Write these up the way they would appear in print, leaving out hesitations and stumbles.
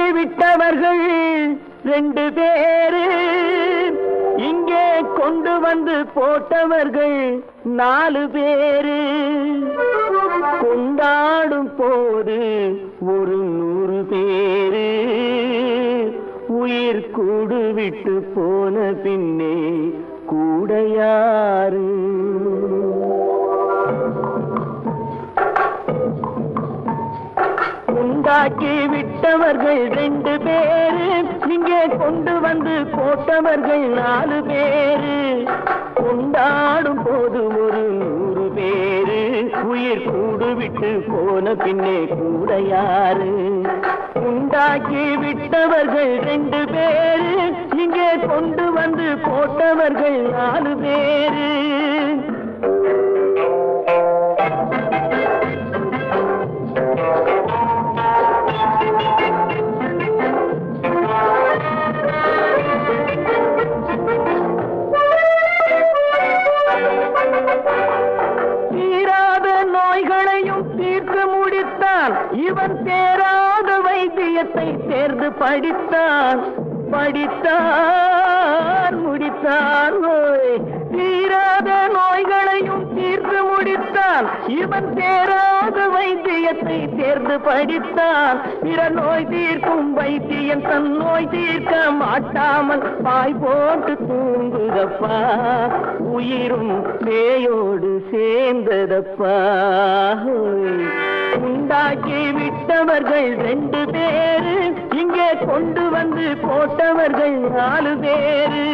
குண்டாக்கி விட்டவர்கள் 2 பேரு, இங்கே கொண்டு வந்து போட்டவர்கள் 4 பேரு. கொண்டாடும் போது ஒரு 100 பேரு, உயிர் கூடு விட்டு போன பின்னே கூட யாரு? உண்டாக்கி விட்டவர்கள் 2 பேரு, இங்கே கொண்டு வந்து போட்டவர்கள் 4 பேரு. கொண்டாடும் போது ஒரு 100 பேரு, உயிர் கூடு விட்டு போன பின்னே கூட யாரு? உண்டாக்கி விட்டவர்கள் 2 பேரு, இங்கே கொண்டு வந்து போட்டவர்கள் 4 பேரு. இவன் தேராத வைத்தியத்தை தேர்ந்து படித்தான் முடித்தான். தீராத நோய்களையும் தீர்த்து முடித்தான். இவன் தேராத வைத்தியத்தை தேர்ந்து படித்தான். பிற நோய் தீர்க்கும் வைத்தியன் தன் நோய் தீர்க்க மாட்டாமல் பாய் போட்டு தூங்குதப்பா, உயிரும் பேயோடு சேர்ந்ததப்பா. உண்டாக்கி விட்டவர்கள் 2 பேரு, இங்கே கொண்டு வந்து போட்டவர்கள் 4 பேரு.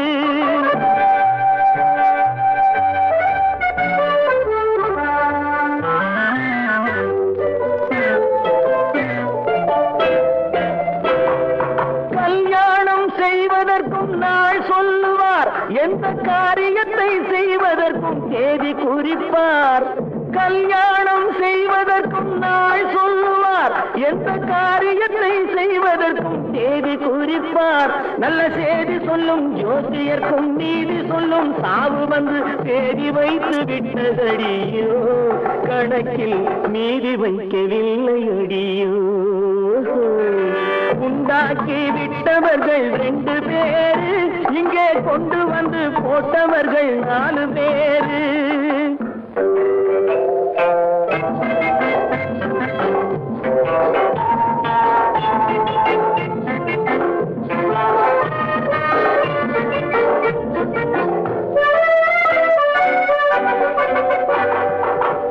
கல்யாணம் செய்வதற்கும் நாள் சொல்லுவார், எந்த காரியத்தை செய்வதற்கும் தேதி குறிப்பார். கல்யாணம் செய்வதற்கும் நாள் சொல்லுவார், எந்த காரியத்தை செய்வதற்கும் தேதி குறிப்பார். நல்ல செய்தி சொல்லும் ஜோசியர்க்கும் நீதி சொல்லும் சாவு வந்து தேதி வைத்து விட்டதடியோ, கணக்கில் மீதி வைக்கவில்லை அடியோ. உண்டாக்கி விட்டவர்கள் 2 பேரு, இங்கே கொண்டு வந்து போட்டவர்கள் 4 பேரு.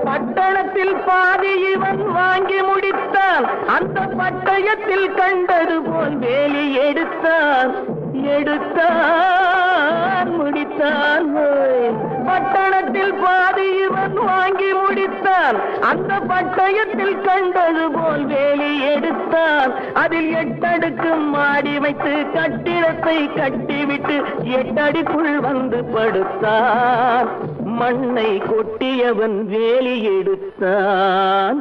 பட்டணத்தில் பாதி இவன் வாங்கி முடித்தான், அந்த பட்டயத்தில் கண்டது போல் வேலி எடுத்தான் முடித்தான். பட்டணத்தில் பாதி இவன் வாங்கி முடித்தான், அந்த பட்டயத்தில் கண்டது போல் வேலி எடுத்தான். அதில் 8 அடுக்கு மாடி வைத்து கட்டிடத்தை கட்டிவிட்டு 8 அடிக்குள் வந்து படுத்தான். மண்ணை கொட்டியவன் வேலி எடுத்தான்.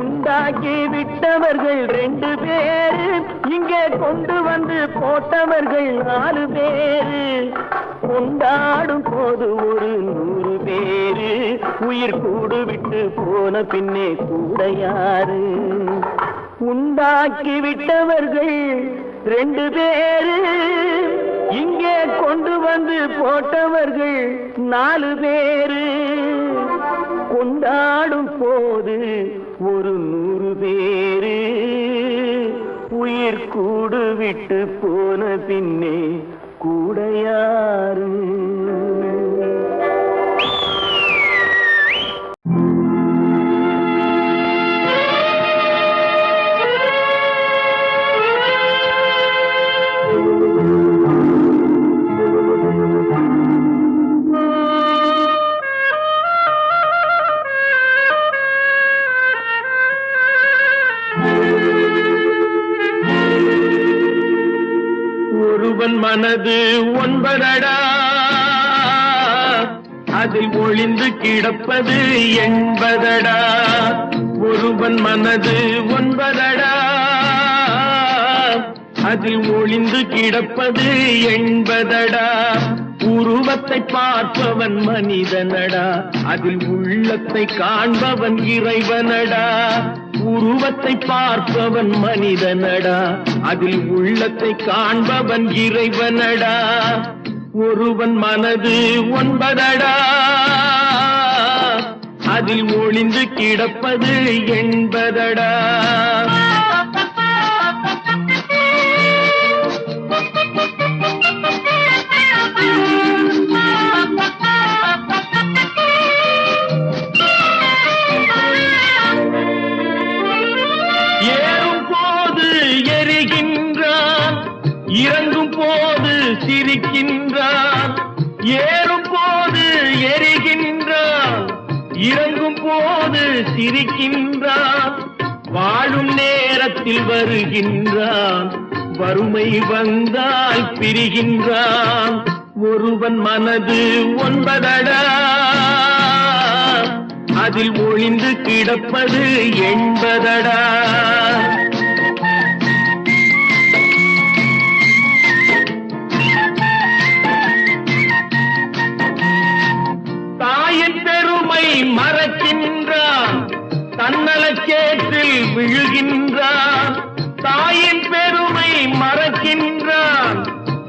உண்டாக்கி விட்டவர்கள் 2 பேரு, இங்கே கொண்டு வந்து போட்டவர்கள் 4 பேரு. கொண்டாடும் போது ஒரு 100 பேரு, உயிர் கூடு விட்டு போன பின்னே கூட யாரு? உண்டாக்கி விட்டவர்கள் 2 பேரு, இங்கே கொண்டு வந்து போட்டவர்கள் 4 பேரு. கொண்டாடும் போது ஒரு 100 பேரு, உயிர் கூடு விட்டு போன பின்னே கூட யாரு? மனது 9 அதில் ஒளிந்து கிடப்பது 80. ஒருவன் மனது 9 அதில் ஒளிந்து கிடப்பது 80. உருவத்தை பார்ப்பவன் மனிதனடா, அதில் உள்ளத்தை காண்பவன் இறைவனடா. உருவத்தை பார்ப்பவன் மனிதனடா, அதில் உள்ளத்தை காண்பவன் இறைவனடா. ஒருவன் மனது ஒன்பதடா, அதில் ஒளிந்து கிடப்பது என்பதடா. ஏறும் போது எரிகின்றான், இறங்கும் போது சிரிக்கின்றான். ஏறும் போது எரிகின்றான், இறங்கும் போது சிரிக்கின்றான். வாழும் நேரத்தில் வருகின்றான், வறுமை வந்தால் பிரிகின்றான். ஒருவன் மனது ஒன்பதடா, அதில் ஒளிந்து கிடப்பது என்பதடா. தாயின் பெருமை மறக்கின்றான், தன்னலச்சேற்றில் விழுகின்றான். தாயின் பெருமை மறக்கின்றான்,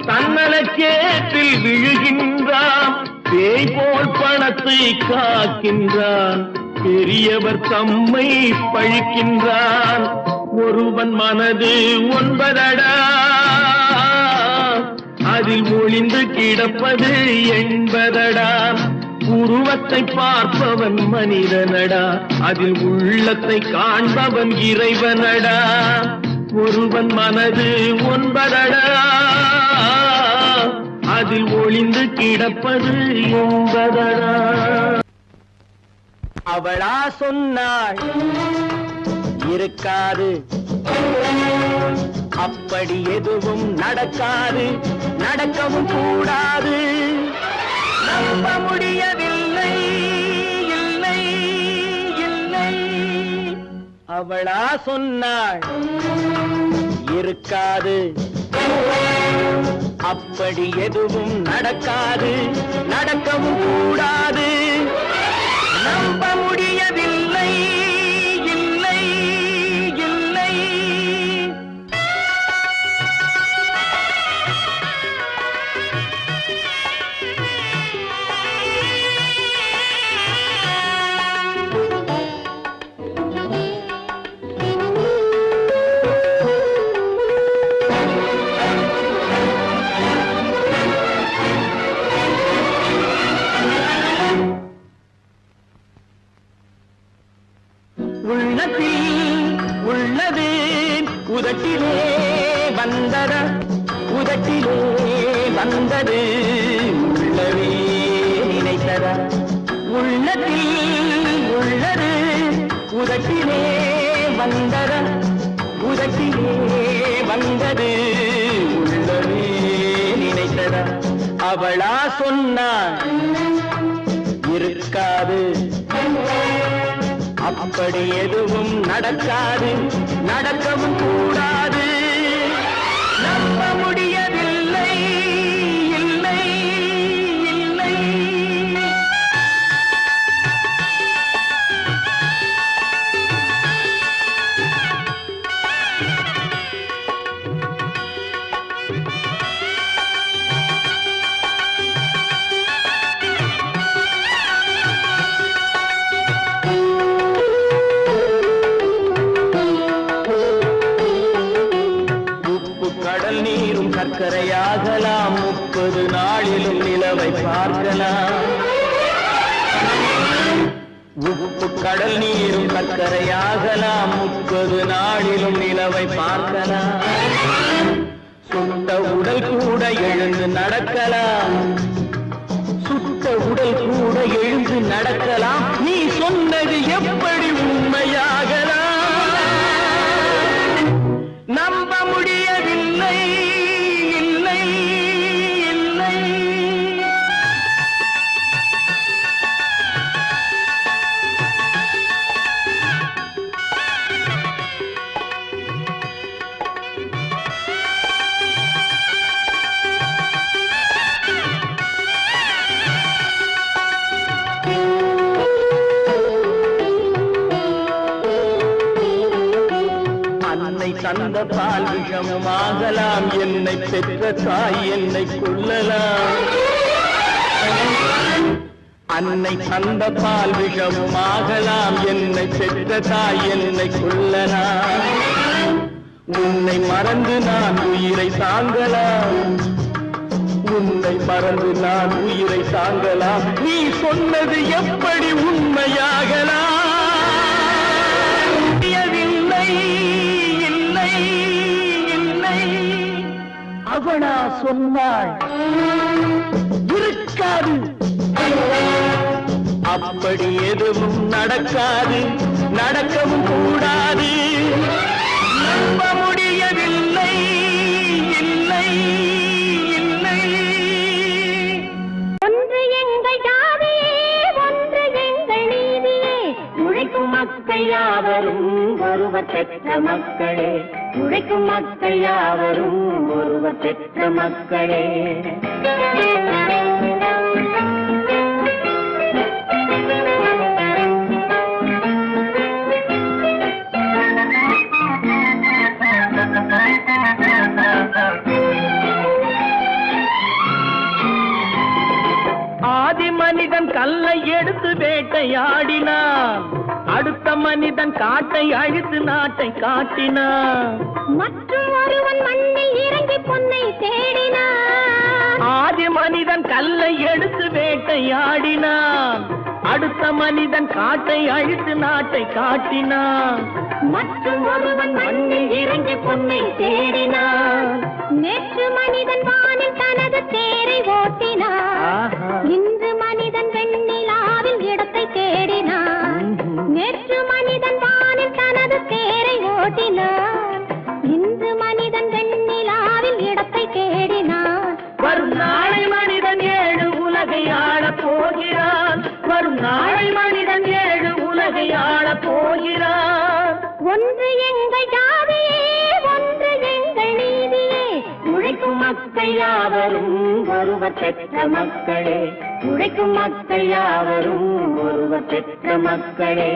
தன்னலச்சேற்றில் விழுகின்றான். பேய் போல் பணத்தை காக்கின்றான், பெரியவர் தம்மை பழிக்கின்றான். ஒருவன் மனது ஒன்பதடா, அதில் ஒளிந்து கிடப்பது என்பதடா. உருவத்தை பார்ப்பவன் மனிதனடா, அதில் உள்ளத்தை காண்பவன் இறைவனடா. ஒருவன் மனது ஒன்பதடா, அதில் ஒளிந்து கிடப்பது என்பதடா. அவளா சொன்னாள் இருக்காது, அப்படி எதுவும் நடக்காது, நடக்கவும் கூடாது. நம்ப முடியவில்லை, இல்லை இல்லை. அவளா சொன்னாள் இருக்காது, அப்படி எதுவும் நடக்காது, நடக்கவும் கூடாது. நம்ப முடியவில்லை, இல்லை இல்லை. உள்ளத்தில் உள்ளது உதட்டிலே வந்ததா, உதட்டிலே வந்தது உள்ளவே நினைத்ததா. உள்ளத்தில் உள்ளது உதட்டிலே வந்ததா, உதட்டிலே வந்தது உள்ளவே நினைத்ததா. அவளா சொன்னாள் இருக்காது, அப்படி எதுவும் நடக்காது, நடக்கவும் கூடாது. நம்ப முடியவில்லை, இல்லை இல்லை. கடல் நீரும் சர்க்கரையாகலாம், 30 நாளிலும் நிலவை பார்க்கலாம். உப்பு கடல் நீரும் சர்க்கரையாகலாம், 30 நாளிலும் நிலவை பார்க்கலாம். சுட்ட உடல் கூட எழுந்து நடக்கலாம், சுட்ட உடல் கூட எழுந்து நடக்கலாம். நீ சொன்னது எப்படி உண்மையாகலாம்? நம்ப முடியவில்லை, இல்லை இல்லை. தந்த பால் விஷமும் ஆகலாம், என்னை பெற்ற தாய் என்னை கொல்லலாம். அன்னை தந்த பால் விஷமும் ஆகலாம், என்னை பெற்ற தாய் என்னை கொல்லலாம். உன்னை மறந்து நான் உயிரை தாங்கலாம், உன்னை மறந்து நான் உயிரை தாங்கலாம். நீ சொன்னது எப்படி உண்மையாகலாம்? இல்லை இல்லை இல்லை அவனா சொன்னாள், இருக்காது, அப்படி எதுவும் நடக்காது, நடக்கவும் கூடாது. நம்ப முடியவில்லை, இல்லை இல்லை. ஒன்று எங்கள் ஜாதியே, ஒன்று எங்கள் நீதியே, உழைக்கும் மக்கள் யாவரும் ஒருவர் பெற்ற மக்களே, உழைக்கும் மக்கள் யாவரும் ஒருவர் பெற்ற மக்களே. ஆதி மனிதன் கல்லை எடுத்து வேட்டையாடினான், அடுத்த மனிதன் காட்டை அழித்து நாட்டை காட்டினான். மற்றும் ஒருவன் மண்ணில் இறங்கி பொன்னை தேடினான். ஆதி மனிதன் கல்லை எடுத்து வேட்டையாடினான், அடுத்த மனிதன் காட்டை அழித்து நாட்டை காட்டினான். மற்றும் ஒருவன் மண்ணில் இறங்கி பொன்னை தேடினான். நேற்று மனிதன் வானில் தனது தேரை ஓட்டினான், இன்று மனிதன் வெண்ணிலாவில் இடத்தை தேடினான். நேற்று மனிதன் வானில் தனது தேரை ஓட்டினான், இன்று மனிதன் வெண்ணிலாவில் இடத்தை தேடினான். வரும் நாளை மனிதன் 7 உலகை ஆளப் போகிறான், வரும் நாளை மனிதன் 7 உலகை ஆளப் போகிறான். ஒன்று எங்கள் ஜாதியே, ஒன்று எங்கள் நீதியே, உழைக்கும் மக்கள் யாவரும் ஒருவர் பெற்ற மக்களே, உழைக்கும் மக்கள் யாவரும் ஒருவர் பெற்ற மக்களே.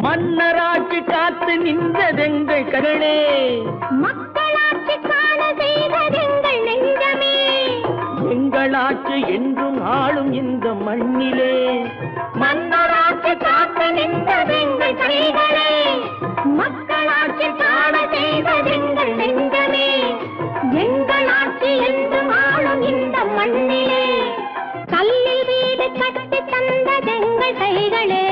மன்னராட்சி காத்து நின்றதெங்கள் கருணே, மக்களாட்சி காண செய்ததெங்கள் நெஞ்சமே, எங்களாட்சி என்றும் ஆளும் இந்த மண்ணிலே. மன்னராட்சி காத்து நின்றதெங்கள் கைகளே, மக்களாட்சி காண செய்ததெங்கள் நெஞ்சமே, எங்களாட்சி என்றும் ஆளும் இந்த மண்ணிலே. கல்லில் வீடு கட்டி தந்ததெங்கள் கைகளே,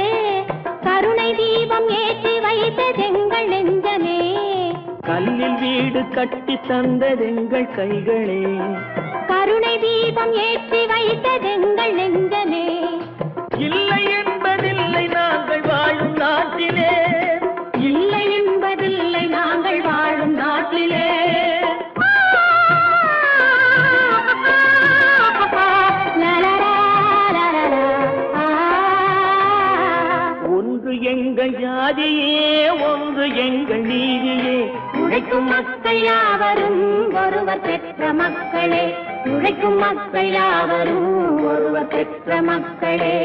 கருணை தீபம் ஏற்றி வைத்ததெங்கள் நெஞ்சமே. கல்லில் வீடு கட்டி தந்ததெங்கள் கைகளே, கருணை தீபம் ஏற்றி வைத்ததெங்கள் நெஞ்சமே. இல்லை என்பதில்லை நாங்கள் வாழும் நாட்டிலே, இல்லை என்பதில்லை நாங்கள் வாழும் நாட்டிலே. ஒன்று எங்கள் ஜாதியே, ஒன்று எங்கள் நீதியே, உழைக்கும் மக்கள் யாவரும் ஒருவர் பெற்ற மக்களே, உழைக்கும் மக்கள் யாவரும் ஒருவர் பெற்ற மக்களே.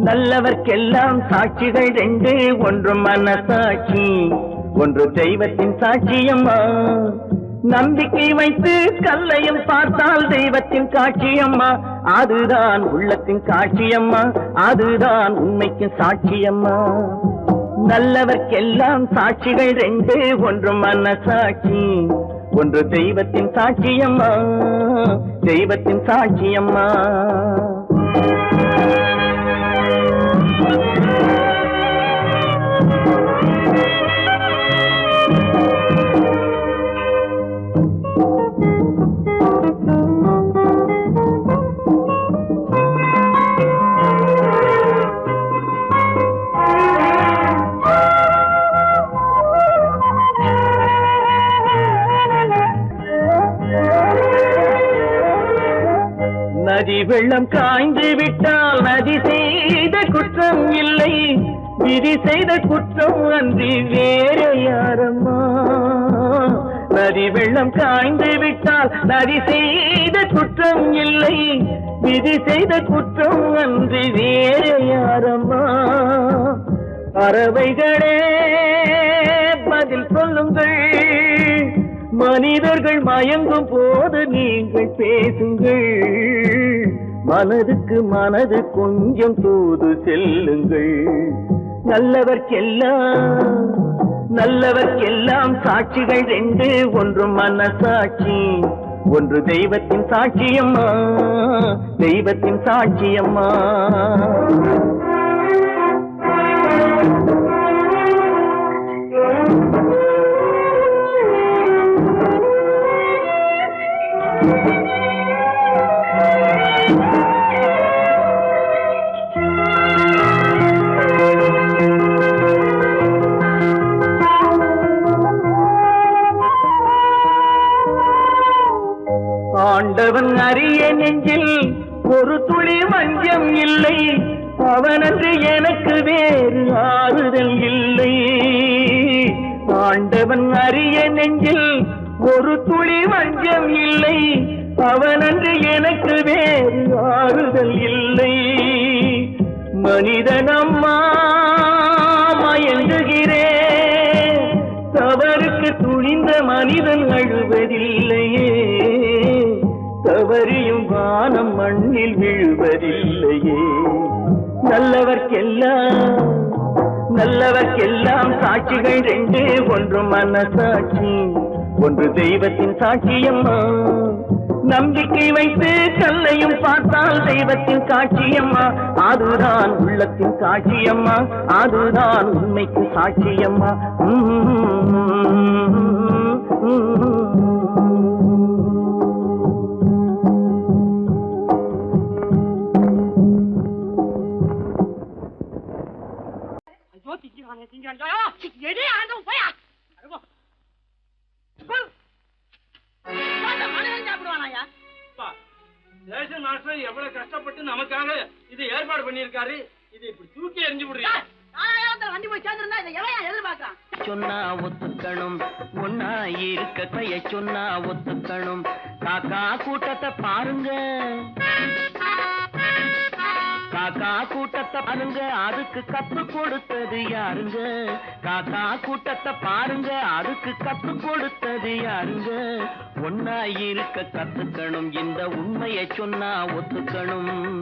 நல்லவர்க்கெல்லாம் சாட்சிகள் 2, ஒன்று மனசாட்சி, ஒன்று தெய்வத்தின் சாட்சியம்மா. நம்பிக்கை வைத்து கல்லையும் பார்த்தால் தெய்வத்தின் காட்சியம்மா, அதுதான் உள்ளத்தின் காட்சியம்மா, அதுதான் உண்மைக்கு சாட்சியம்மா. நல்லவர்க்கெல்லாம் சாட்சிகள் ரெண்டு, ஒன்று மனசாட்சி, ஒன்று தெய்வத்தின் சாட்சியம்மா, தெய்வத்தின் சாட்சியம்மா. நதி வெள்ளம் காய்ந்து விட்டால் நதி செய்த குற்றம் இல்லை, விதி செய்த குற்றம் அன்றி வேற யாரம்மா. நதி வெள்ளம் காய்ந்து விட்டால் நதி செய்த குற்றம் இல்லை, விதி செய்த குற்றம் அன்றி வேற யாரம்மா. பறவைகளே பதில் சொல்லுங்கள், மனிதர்கள் மயங்கும் போது நீங்கள் பேசுங்கள், மனதுக்கு மனது கொஞ்சம் தூது செல்லுங்கள். நல்லவர்க்கெல்லாம் சாட்சிகள் ரெண்டு, ஒன்று மனசாட்சி, ஒன்று தெய்வத்தின் சாட்சியம்மா, தெய்வத்தின் சாட்சியம்மா. ஆண்டவன் அறிய நெஞ்சில் ஒரு துளி வஞ்சம் இல்லை, அவனன்று எனக்கு வேறு ஆறுதல் இல்லை. ஆண்டவன் அறிய நெஞ்சில் ஒரு துளி வஞ்சம் இல்லை, அவனன்று எனக்கு வேறு ஆறுதல் இல்லை. மனிதனம்மா மயங்குகிறேன், தவறுக்கு துணிந்த மனிதன் அழுவதில்லையே, தவறியும் வானம் மண்ணில் விழுவதில்லையே. நல்லவர்க்கெல்லாம் சாட்சிகள் ரெண்டு, ஒன்று மனசாட்சி, ஒன்று தெய்வத்தின் சாட்சியம்மா. நம்பிக்கை வைத்து கல்லையும் பார்த்தால் தெய்வத்தின் காட்சியம்மா, அதுதான் உள்ளத்தின் காட்சியம்மா, அதுதான் உண்மைக்கு சாட்சியம்மா. எவ்வளவு கஷ்டப்பட்டு நமக்காக இது ஏற்பாடு பண்ணிருக்காரு, இது இப்படி தூக்கி எறிஞ்சு விடுறீங்க. சொன்னா ஒத்துக்கணும், ஒன்னா இருக்க கைய சொன்னா ஒத்துக்கணும். காக்கா கூட்டத்தை பாருங்க, காக்கா கூட்டத்தை பாருங்க, அதுக்கு கத்து கொடுத்தது யாருங்க. காக்கா கூட்டத்தை பாருங்க, அதுக்கு கத்து கொடுத்தது யாருங்க. ஒன்னா இருக்க கத்துக்கணும், இந்த உண்மையை சொன்னா ஒத்துக்கணும்.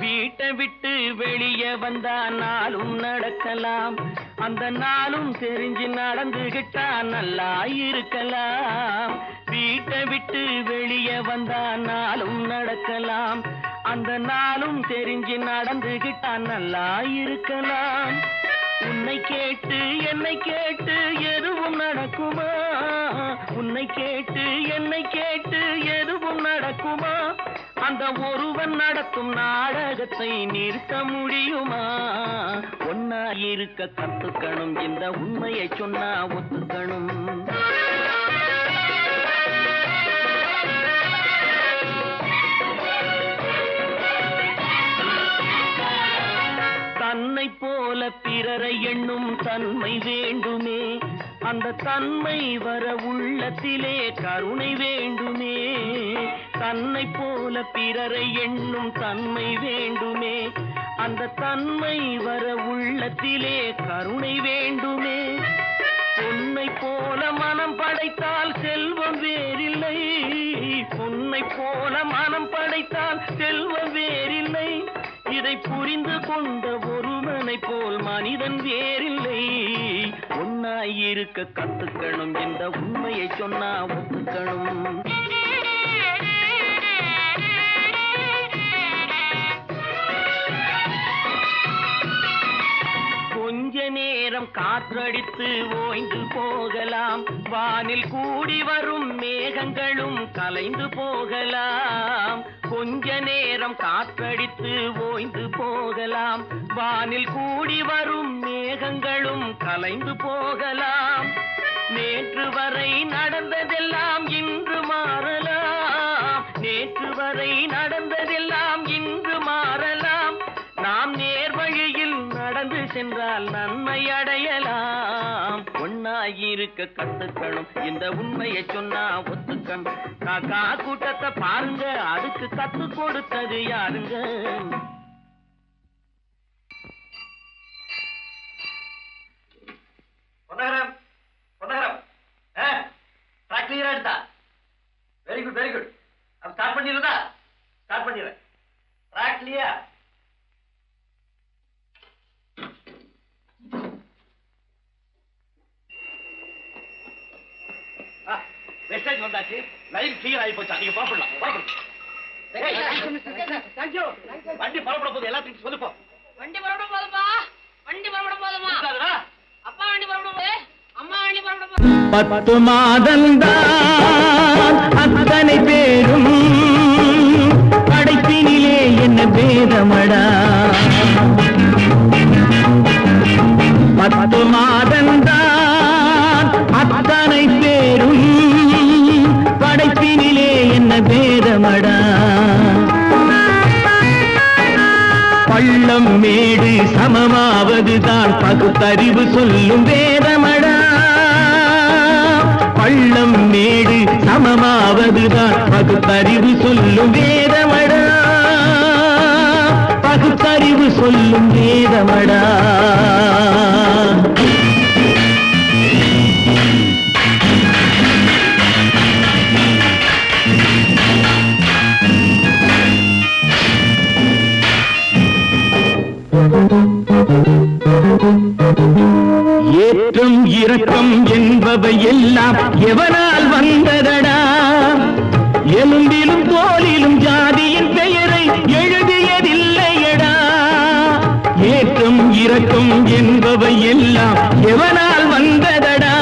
வீட்டை விட்டு வெளியே வந்தா நாளும் நடக்கலாம், அந்த நாளும் தெரிஞ்சு நடந்துகிட்டா நல்லா இருக்கலாம். வீட்டை விட்டு வெளியே வந்தா நாளும் நடக்கலாம், அந்த நாளும் தெரிஞ்சு நடந்துகிட்டா நல்லா இருக்கலாம். உன்னை கேட்டு என்னை கேட்டு எதுவும் நடக்குமா, உன்னை கேட்டு என்னை கேட்டு எதுவும் நடக்குமா. அந்த ஒருவன் நடத்தும் நாடகத்தை நிறுத்த முடியுமா. ஒன்னா இருக்க கத்துக்கணும், இந்த உண்மையை சொன்னா ஒத்துக்கணும். தன்னை தன்னை போல பிறரை எண்ணும் தன்மை வேண்டுமே, அந்த தன்மை வர உள்ளத்திலே கருணை வேண்டுமே. தன்னை போல பிறரை எண்ணும் தன்மை வேண்டுமே, அந்த தன்மை வர உள்ளத்திலே கருணை வேண்டுமே. பொன்னை போல மனம் படைத்தால் செல்வம் வேறில்லை, பொன்னை போல மனம் படைத்தால் செல்வம் வேறில்லை. இதை புரிந்து கொண்ட ஒருவனை போல் மனிதன் வேறில்லை. ஒன்னாயிருக்க கத்துக்கணும், இந்த உண்மையை சொன்னா ஒத்துக்கணும். கொஞ்ச நேரம் காற்றடித்து ஓய்ந்து போகலாம், வானில் கூடி வரும் மேகங்களும் கலைந்து போகலாம். கொஞ்ச நேரம் காற்றடித்து ஓய்ந்து போகலாம், வானில் கூடி வரும் மேகங்களும் கலைந்து போகலாம். நேற்று வரை நடந்ததெல்லாம் இன்று மாறலாம், நேற்று வரை நடந்ததெல்லாம் இன்று மாறலாம். நாம் நேர் வழியில் நடந்து சென்றால் நன்மை அடையலாம். ஒன்னாயிருக்க கத்துக்கணும், இந்த உண்மையை சொன்னா ஒத்துக்கணும். காக்கா கூட்டத்தை பாருங்க, அதுக்கு கத்து கொடுத்தது யாருங்க? பொன்னகரம், பொன்னகரம், கிளியரா எடுத்தா? Very good, very good. அப்ப ஸ்டார்ட் பண்ணிடுறதா? ஸ்டார்ட் பண்ணிடுறேன். Track clear. மெசேஜ் வந்தாச்சு, லைன் கிளியர் ஆகி போச்சா? நீங்க புறப்படலாம். வண்டி புறப்பட போது எல்லாத்தையும் சொல்லுப்போ. வண்டி புறப்பட போதுப்பா, வண்டி புறப்பட போதுமா? அப்பா வண்டி புறப்பட போது, அம்மா வண்டி புறப்பட போது. 10 மாதந்தான் அத்தனை பேரும் படைப்பினிலே என்ன பேதமடா. 10 மாதந்தான் அத்தனை பேரும் படைப்பினிலே என்ன பேதமடா. பள்ளம் மேடு சமமாவதுதான் பகுத்தறிவு சொல்லும் வேதமடா. பள்ளம் மேடு சமமாவதுதான் பகுத்தறிவு சொல்லும் வேதமடா. பகுத்தறிவு சொல்லும் வேதமடா. ஏற்றம் இரக்கம் என்பவை எல்லாம் எவனால் வந்ததடா. எலும்பிலும் தோலிலும் ஜாதியின் பெயரை எழுதியதில்லையடா. ஏற்றம் இரக்கம் என்பவை எல்லாம் எவனால் வந்ததடா.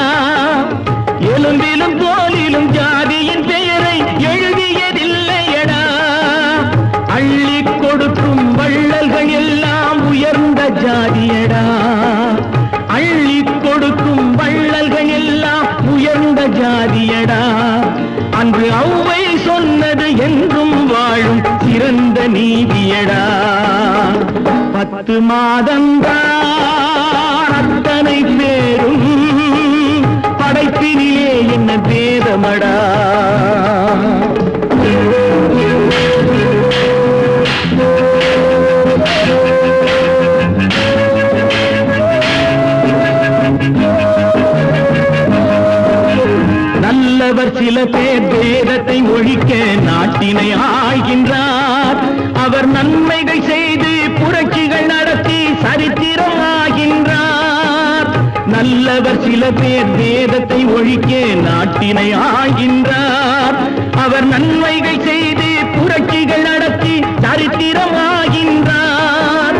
எலும்பிலும் தோலிலும் ஜாதியின் பெயரை எழுதியதில்லையடா. அள்ளி கொடுக்கும் வள்ளல்கள் எல்லாம் உயர்ந்த ஜாதியடா. அள்ளி கொடுக்கும் வள்ளல்கள் எல்லாம் உயர்ந்த ஜாதியடா. அன்று ஔவை சொன்னது என்றும் வாழும் சிறந்த நீதியடா. 10 மாதந்தான் அத்தனை பேரும் படைப்பினிலே என்ன பேதமடா. நல்லவர் சில பேர் வேதத்தை ஒழிக்க நாட்டினை ஆள்கின்றார். அவர் நன்மைகள் செய்து புரட்சிகள் நடத்தி சரித்திரம் ஆகின்றார். நல்லவர் சில பேர் வேதத்தை ஒழிக்க நாட்டினை ஆள்கின்றார். அவர் நன்மைகள் செய்து புரட்சிகள் நடத்தி சரித்திரம் ஆகின்றார்.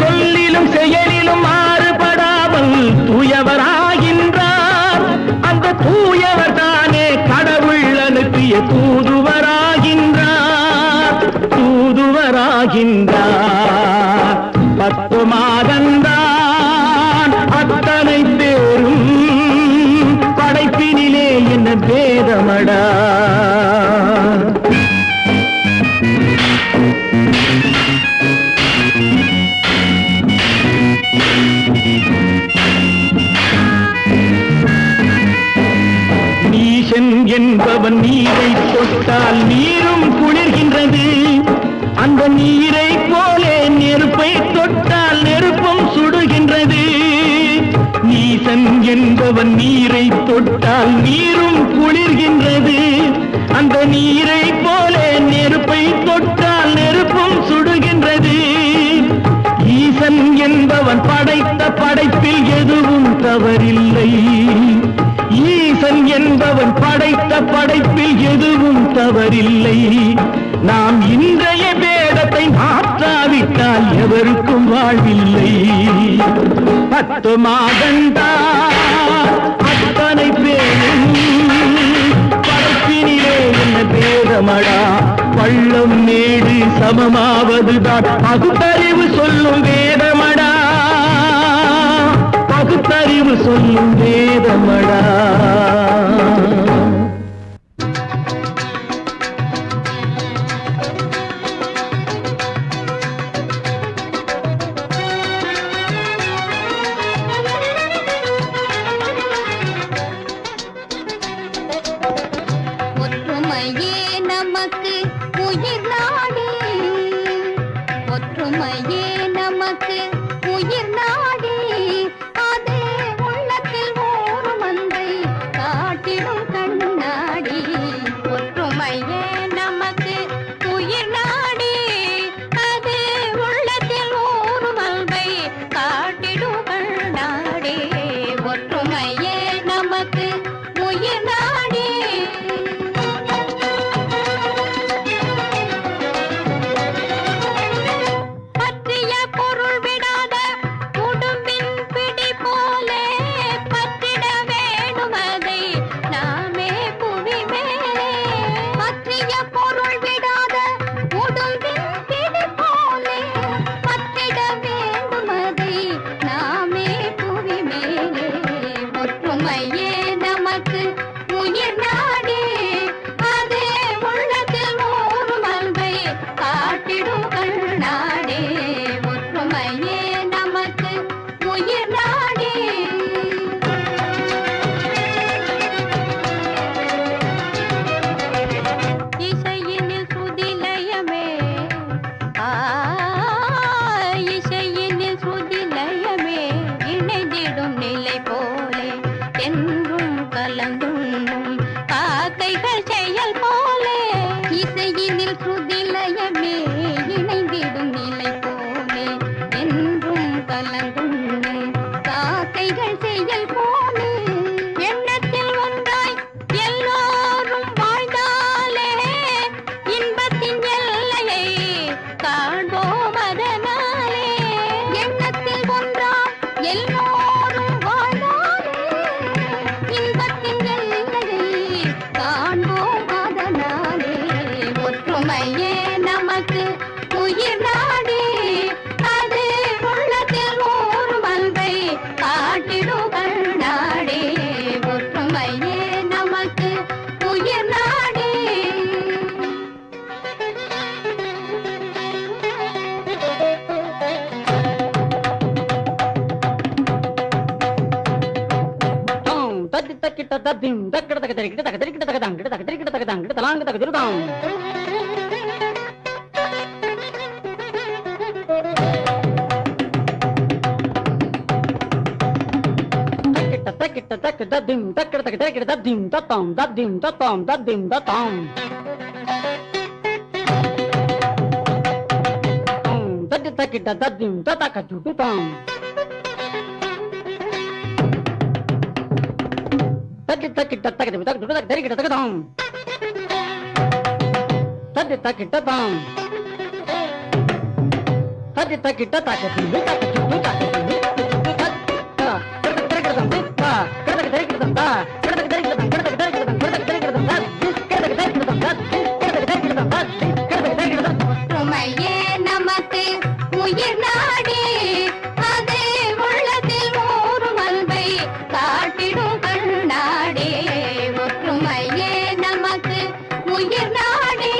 சொல்லிலும் செயலிலும் மாறுபடாமல் தூயவராகின்றார். அந்த தூயவர் தானே கடவுள் அனுப்பிய தூதுவராகின்றார். தூதுவராகின்றார். 10 மாதந்தான் அத்தனை பேரும் படைப்பினிலே என்ன பேதமடா. என்பவன் நீரை தொட்டால் நீரும் குளிர்கின்றது. அந்த நீரை போலே நெருப்பை தொட்டால் நெருப்பும் சுடுகின்றது. நீசன் என்பவன் நீரை தொட்டால் நீரும் குளிர்கின்றது. அந்த நீரை போலே நெருப்பை தொட்டால் நெருப்பும் சுடுகின்றது. ஈசன் என்பவன் படைத்த படைப்பில் எதுவும் தவறில்லை. ஈசன் என்பவன் படைத்த படைப்பில் எதுவும் தவறில்லை. நாம் இன்றைய வேதத்தை மாற்றாவிட்டால் எவருக்கும் வாழ்வில்லை. 10 மாதந்தான் அத்தனை பேரும் படைப்பினிலே என்ன பேதமடா. பள்ளம் மேடு சமமாவதுதான் பகுத்தறிவு சொல்லும் வேதமடா. பகுத்தறிவு சொல்லும் வேதமடா. ஒற்றுமையே நமக்கு உயிர் நாடி, ஒற்றுமையே நமக்கு உயிர் நாடி, அது உள்ளத்தில் ஓரும் அன்பை காட்டிடும் கண்ணாடி. ஒற்றுமையே நமக்கு உயிர் நாடி, அது உள்ளத்தில் ஓரும் அன்பை காட்டிடும் கண்ணாடி. ஒற்றுமையே நமக்கு உயிர் நாடி. பற்றிய பொருள் விடாத உடும்பின் பிடி போலே பற்றிட வேணும் அதை நாமே புவி மேலே. பற்றிய பொருள் விடாத உடும்பின் பிடி போலே பற்றிட வேண்டும் அதை நாமே புவி மேலே. ஒற்றுமையே நமக்கு உயிர் நாடி, அது உள்ளத்தில் ஓரும் அன்பை காட்டிடும் கண்ணாடி. ஒற்றுமையே நமக்கு உயிர் நாடி. இசையினில் சுதிலயமே, இசையினில் சுதிலயமே இணைந்திடும் நிலை போலே என்றும் கலந்துண்ணும் காக்கைகள் செயல் போலே. இசையினில் சுதிலயமே இணைந்திடும் நிலை போலே என்றும் கலந்துண்ணும் காக்கைகள் செயல் போலே. எண்ணத்தில் ஒன்றாய் எல்லோரும் வாழ்ந்தாலே இன்பத்தின் எல்லையை காண்போம் அதனாலே. எண்ணத்தில் ஒன்றாய் எல்லோரும் வாழ்ந்தாலே இன்பத்தின் எல்லையை காண்போம் அதனாலே. ஒற்றுமையே நமக்கு உயிர் நாடி, அது உள்ளத்தில் ஓரும் அன்பை காட்டிடும் கண்ணாடி. ஒற்றுமையே நமக்கு உயிர் நாடி. தத்தி தக்கிட்ட தத்திம் தக்கிட தக்க தெரிக்கிட்ட தக்க தெரிக்கிட்ட தக்க தங்கிட்ட தக்க தெரிக்கிட்ட தக்க தங்கிட்ட தலாங்க தக்க திருதாம். தக்கிட்ட தக்கிட்ட தக்க தத்திம் தக்கிட தக்க தெரிக்கிட்ட தத்திம் தத்தாம் தத்திம் தத்தாம் தத்திம் தத்தாம். தத்தி தக்கிட்ட தத்திம் தத்தக்க சுட்டுதாம். தத்தி தக்கிட்ட தக்க தக்க தக்க தெரிக்கிட்ட தக்கதாம். தத்தி தக்கிட்ட தாம். தத்தி தக்கிட்ட தக்க சுட்டு தக்க சுட்டு தக்க சுட்டு கிடக்கு தெரிக்கிட்டதாம். கிடக்கு தெரிக்கிட்டதாம். கிடக்கு தெரிக்கிட்டதாம். கிடக்கு தெரிக்கிட்டதாம். கிடக்கு தெரிக்கிட்டதாம். கிடக்கு தெரிக்கிட்டதாம். கிடக்கு தெரிக்கிட்டதாம். கிடக்கு தெரிக்கிட்டதாம். ஒற்றுமையே நமக்கு உயிர் நாடி, அது உள்ளத்தில் ஓரும் அன்பை காட்டிடும் கண்ணாடி. ஒற்றுமையே நமக்கு உயிர் நாடி.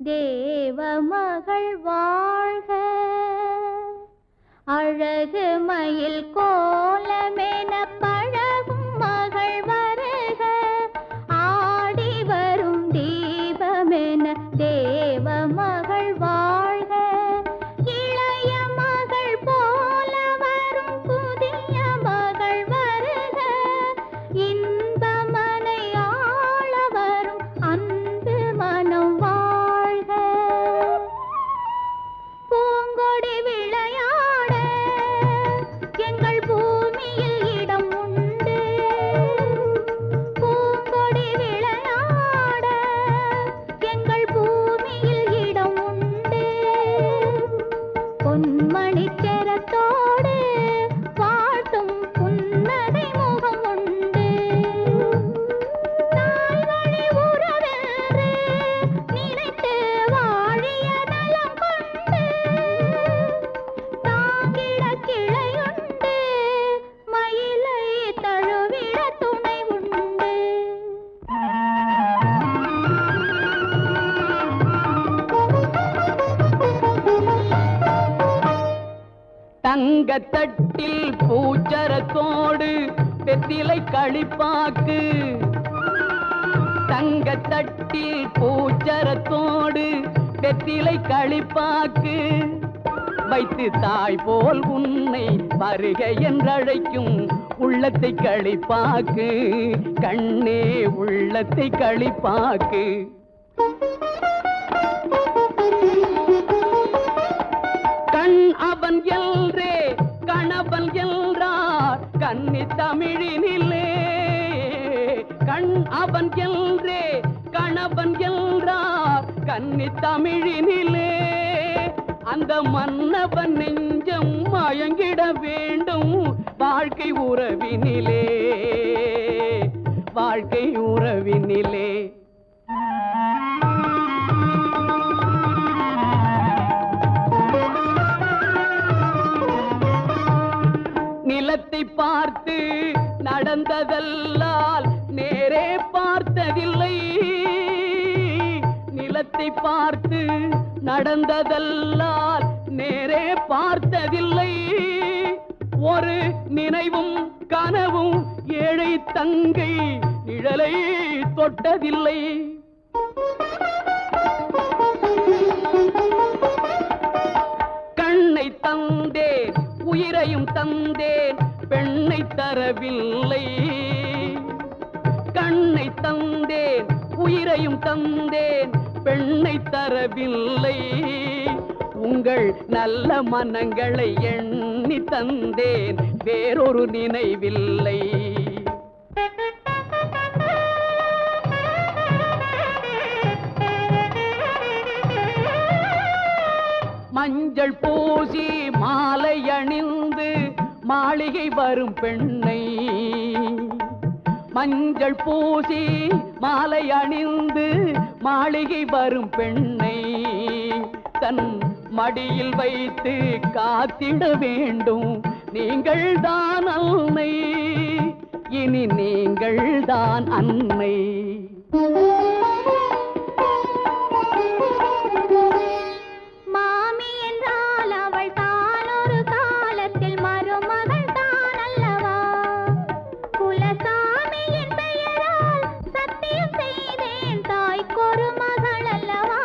தேவமகள் வாழ்க, அழகு மயில் கோலமென பழகும் மகள் வருக, ஆடி வரும் தீபமென தேவமகள் வாழ்க, இளைய மகள் போல வரும் புதிய மகள் வருக, இன்பமனை ஆள வரும் அன்பு மனம் வாழ்க, பூங்கொடி விளையாட எங்கள் பூமியில் இடம் உண்டு, பூங்கொடி விளையாட எங்கள் பூமியில் இடம் உண்டு, பொன்மணி செரத்தோடு வாழ்த்தும் புன்னகை முகம் உண்டு, தாய்வழி உறவென்று நினைத்து வாழிய நலம் கொண்டு, தாங்கிட கிளையுண்டு மயிலை தழுவிட துணை உண்டு. தங்கத்தட்டில் பூச்சரத்தோடு வெற்றிலை களிப்பாக்கு, தங்கத்தட்டில் பூச்சரத்தோடு வெற்றிலை களிப்பாக்கு வைத்து தாய் போல் உன்னை வருக என்றழைக்கும் உள்ளத்தை களிப்பாக்கு, கண்ணே உள்ளத்தை களிப்பாக்கு. கண் அவன் எல்ரே கணவன் என்றார் கன்னி தமிழினிலே, கண் அவன் எல்ரே கணவன் என்றார் கன்னி தமிழினிலே, அந்த மன்னவன் நெஞ்சம் மயங்கிட வேண்டும் வாழ்க்கை உறவினிலே, வாழ்க்கை உறவினிலே. நிலத்தை பார்த்து நடந்ததல்லால் நேரே பார்த்ததில்லை, நிலத்தை பார்த்து நடந்ததல்லால் நேரே பார்த்ததில்லை, ஒரு நினைவும் கனவும் ஏழை தங்கை நிழலை தொட்டதில்லை. கண்ணை தந்தேன் உயிரையும் தந்தேன் பெண்ணை தரவில்லை, கண்ணை தந்தேன் உயிரையும் தந்தேன் பெண்ணை தரவில்லை, உங்கள் நல்ல மனங்களை எண்ணி தந்தேன் வேறொரு நினைவில்லை. மஞ்சள் பூசி மாலை அணிந்து மாளிகை வரும் பெண்ணை, மஞ்சள் பூசி மாலை அணிந்து மாளிகை வரும் பெண்ணை தன் மடியில் வைத்து காத்திட வேண்டும் நீங்கள் தான் அன்னை, இனி நீங்கள் தான் அன்னை. மாமி என்றால் அவள் தான் ஒரு காலத்தில் மருமகள் தான் அல்லவா, குலசாமியின் பெயரால் சத்தியம் செய்தேன் தாய்க்கொரு மகள் அல்லவா.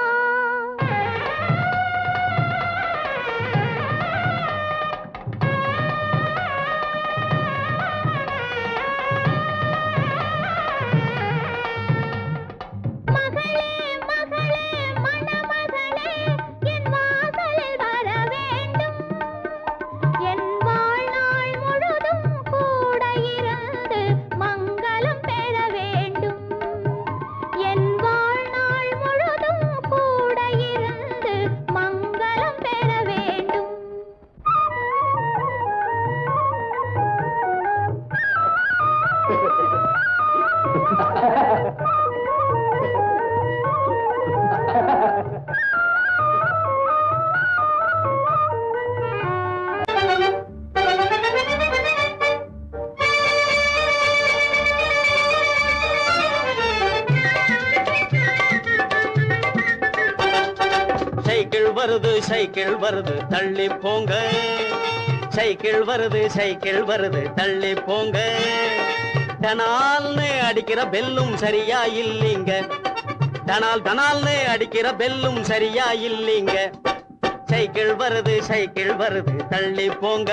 வருது சைக்கிள் வருது தள்ளி போங்க, சைக்கிள் வருது சைக்கிள் வருது தள்ளி போங்க. டனால்னு அடிக்கிற பெல்லும் சரியா இல்லைங்க, டனால் டனால்னு அடிக்கிற பெல்லும் சரியா இல்லைங்க. சைக்கிள் வருது சைக்கிள் வருது தள்ளி போங்க.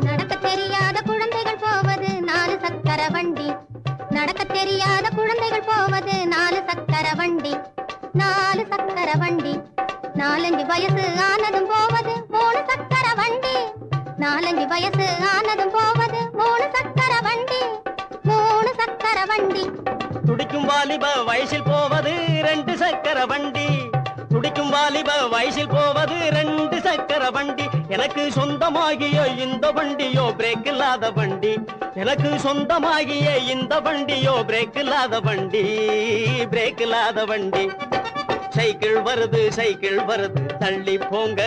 நடக்க தெரியாத குழந்தைகள் போவது 4 சக்கர வண்டி, நடக்க தெரியாத குழந்தைகள் போவது 4 சக்கர வண்டி, 4 சக்கர வண்டி. 4-5 வயசு ஆனதும் போவது 3 சக்கர வண்டி, 4-5 வயசு ஆனதும் போவது 3 சக்கர வண்டி, 3 சக்கர வண்டி. துடிக்கும் வாலிப வயசில் போவது 2 சக்கர வண்டி, துடிக்கும் வாலிப வயசில் போவது 2 சக்கர வண்டி. எனக்கு சொந்தமாகிய இந்த வண்டியோ பிரேக் இல்லாத வண்டி, எனக்கு சொந்தமாகிய இந்த வண்டியோ பிரேக் இல்லாத வண்டி, பிரேக் இல்லாத வண்டி. சைக்கிள் வருது சைக்கிள் வருது தள்ளி போங்க,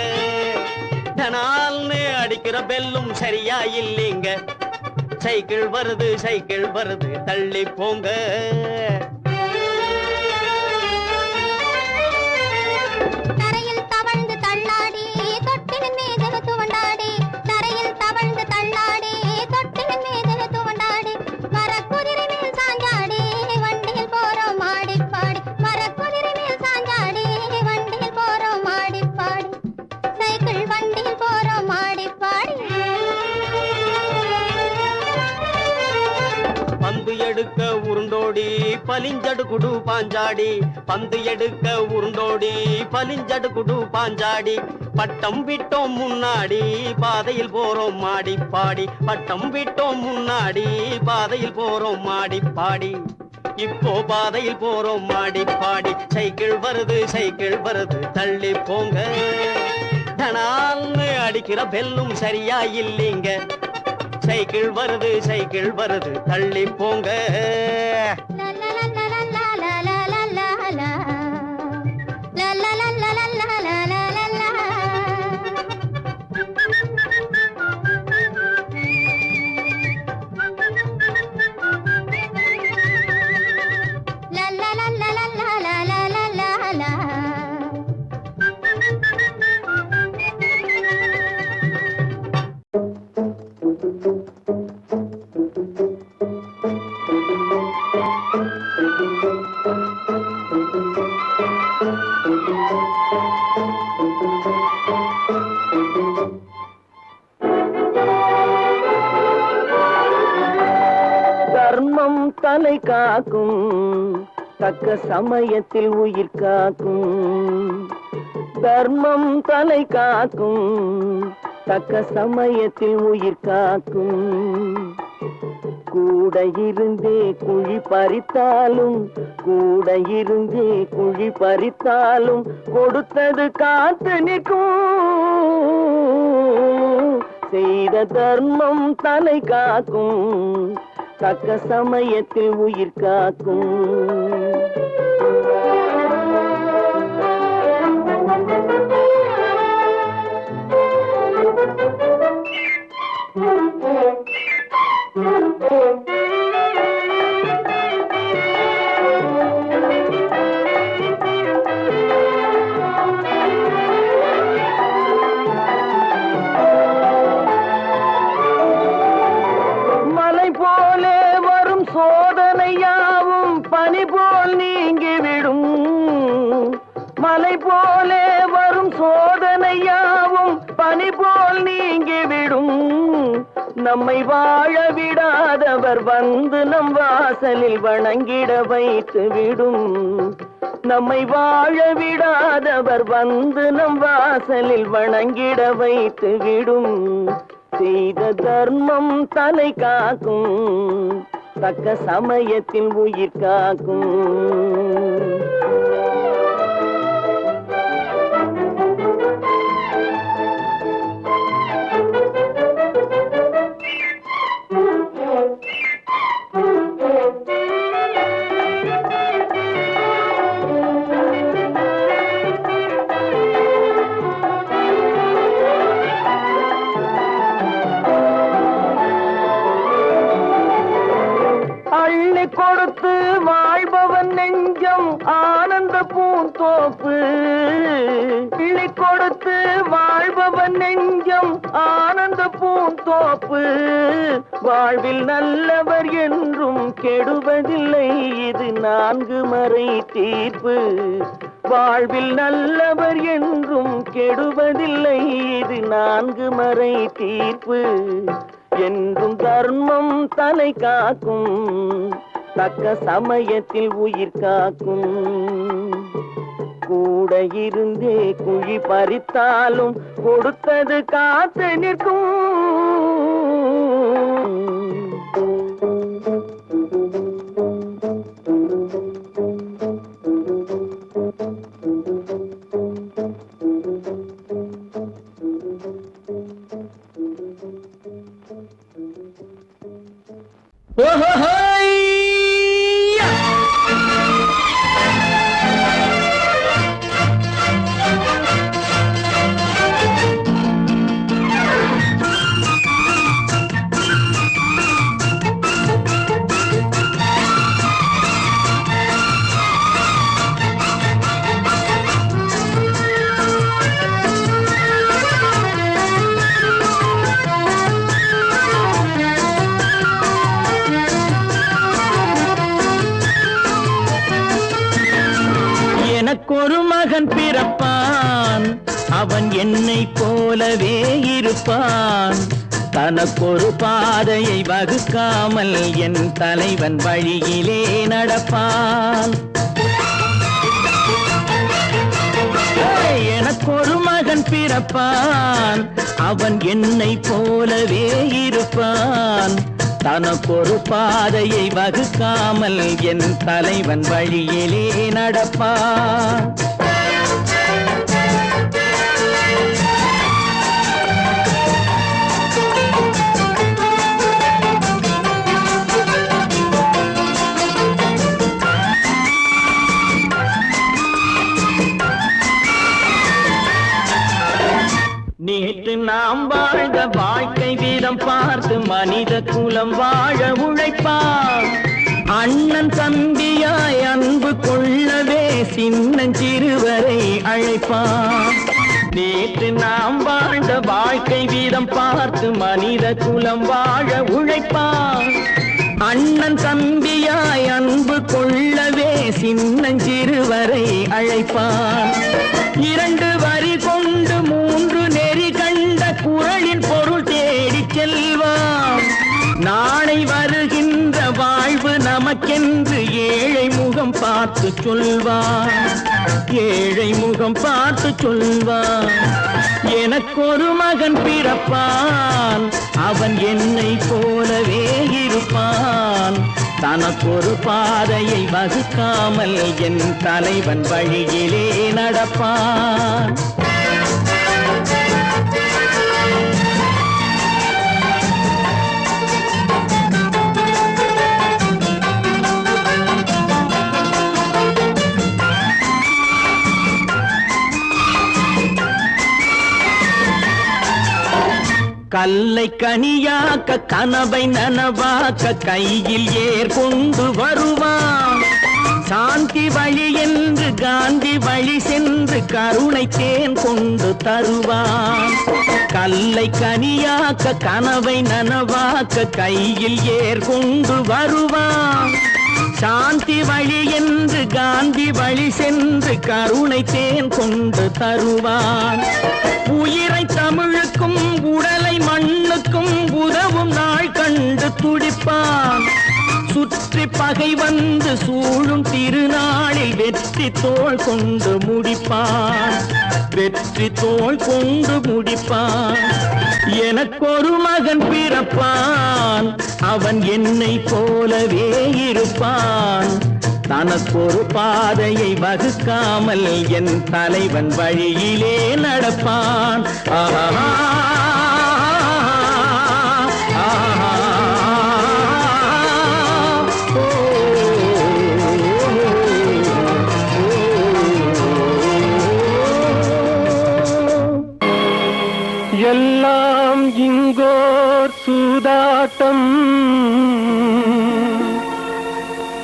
டனால்னு அடிக்கிற பெல்லும் சரியா இல்லைங்க. சைக்கிள் வருது சைக்கிள் வருது தள்ளி போங்க. தரையில் தவழ்ந்து தள்ளாடி தொட்டிலின் மீது துவண்டாடி, தரையில் தவழ்ந்து தள்ளாடி தொட்டிலின் மீது துவண்டாடி. மரக்குதிரை மேல் சாஞ்சாடி வண்டியில் போறோம் ஆடி பாடி, மரக்குதிரை மேல் சாஞ்சாடி வண்டியில் போறோம் ஆடி பாடி, சைக்கிள் வண்டியில் போறோம் ஆடி பாடி. பந்து எடுக்க உருண்டோடி பலிஞ்சடு குடு பாஞ்சாடி, பந்து எடுக்க உருண்டோடி பலிஞ்சடு குடு பாஞ்சாடி. பட்டம் விட்டோம் முன்னாடி பாதையில் போறோம் மாடி பாடி, பட்டம் விட்டோம் முன்னாடி பாதையில் போறோம் மாடி பாடி. இப்போ பாதையில் போறோம் மாடி பாடி. சைக்கிள் வருது சைக்கிள் வருது தள்ளி போங்க, டனால்னு அடிக்கிற பெல்லும் சரியா இல்லைங்க. சைக்கிள் வருது சைக்கிள் வருது தள்ளி போங்க. தர்மம் தலை காக்கும், தக்க சமயத்தில் உயிர் காக்கும். தர்மம் தலை காக்கும், தக்க சமயத்தில் உயிர் காக்கும். கூட இருந்தே குழி பறித்தாலும், கூட இருந்தே குழி பறித்தாலும் கொடுத்தது காத்து நிற்கும். செய்த தர்மம் தலை காக்கும், தக்க சமயத்தில் உயிர் காக்கும். மலை போலே வரும் சோதனையாவும் பனி போல் நீங்கிவிடும், மலை போலே வரும் சோதனையாவும் பனி போல் நீங்கிவிடும். நம்மை வாழ விடாதவர் வந்து நம் வாசலில் வணங்கிட வைத்து விடும், நம்மை வாழ விடாதவர் வந்து நம் வாசலில் வணங்கிட வைத்து விடும். செய்த தர்மம் தலை காக்கும், தக்க சமயத்தில் உயிர் காக்கும். ஆனந்த பூந்தோப்பு. கிளி கொடுத்து வாழ்பவன் நெஞ்சம் ஆனந்த பூந்தோப்பு. வாழ்வில் நல்லவர் என்றும் கெடுவதில்லை, இது 4 மறை தீர்ப்பு. வாழ்வில் நல்லவர் என்றும் கெடுவதில்லை, இது 4 மறை தீர்ப்பு. என்றும் தர்மம் தலை காக்கும், தக்க சமயத்தில் உயிர் காக்கும். கூட இருந்தே குழி பறித்தாலும் கொடுத்தது காத்து நிற்கும். எனக்கொரு மகன் பிறப்பான், அவன் என்னை போலவே இருப்பான். தனக்கொரு பாதையை வகுக்காமல் என் தலைவன் வழியிலே நடப்பான். எனக்கொரு மகன் பிறப்பான், அவன் என்னை போலவே இருப்பான். தனக்கொரு பாதையை வகுக்காமல் என் தலைவன் வழியிலே நடப்பான். நேற்று நாம் வாழ்ந்த வாழ்க்கை வீதம் பார்த்து மனித குலம் வாழ உழைப்பான். அண்ணன் தம்பியாய் அன்பு கொள்ளவே சின்னஞ்சிறுவரை அழைப்பான். நேற்று நாம் வாழ்ந்த வாழ்க்கை வீதம் பார்த்து மனித குலம் வாழ உழைப்பான். அண்ணன் தம்பியாய் அன்பு கொள்ளவே சின்னஞ்சிறுவரை அழைப்பான். 2 வரி கொண்டு 3 நெறி கண்ட குறளின் பொருள் தேடி செல்வான். நாளை வருகின்ற வாழ்வு நமக்கென்று ஏழை முகம் பார்த்து சொல்வான். ஏழை முகம் பார்த்து சொல்வான். எனக்கொரு மகன் பிறப்பான், அவன் என்னை போலவே இருப்பான். தனக்கொரு பாதையை வகுக்காமல் என் தலைவன் வழியிலே நடப்பான். கல்லை கனியாக்க கனவை நனவாக்க கையில் ஏற்கொண்டு வருவான். சாந்தி வழி என்று காந்தி வழி சென்று கருணை தேன் கொண்டு தருவான். கல்லை கனியாக்க கனவை நனவாக்க கையில் ஏற்கொண்டு வருவான். சாந்தி வழி என்று காந்தி வழி சென்று கருணை தேன் கொண்டு தருவான். உயிரை தமிழுக்கும் உடலை மண்ணுக்கும் உதவும் நாள் கண்டு துடிப்பான். சுற்றி பகை வந்து சூழும் திருநாளில் வெற்றி தோள் கொண்டு முடிப்பான். வெற்றி தோள் கொண்டு முடிப்பான். எனக்கொரு மகன் பிறப்பான், அவன் என்னை போலவே இருப்பான். தனக்கொரு பாதையை வகுக்காமல் என் தலைவன் வழியிலே நடப்பான். ஆஹா எல்லாம் இங்கோர் சூதாட்டம்,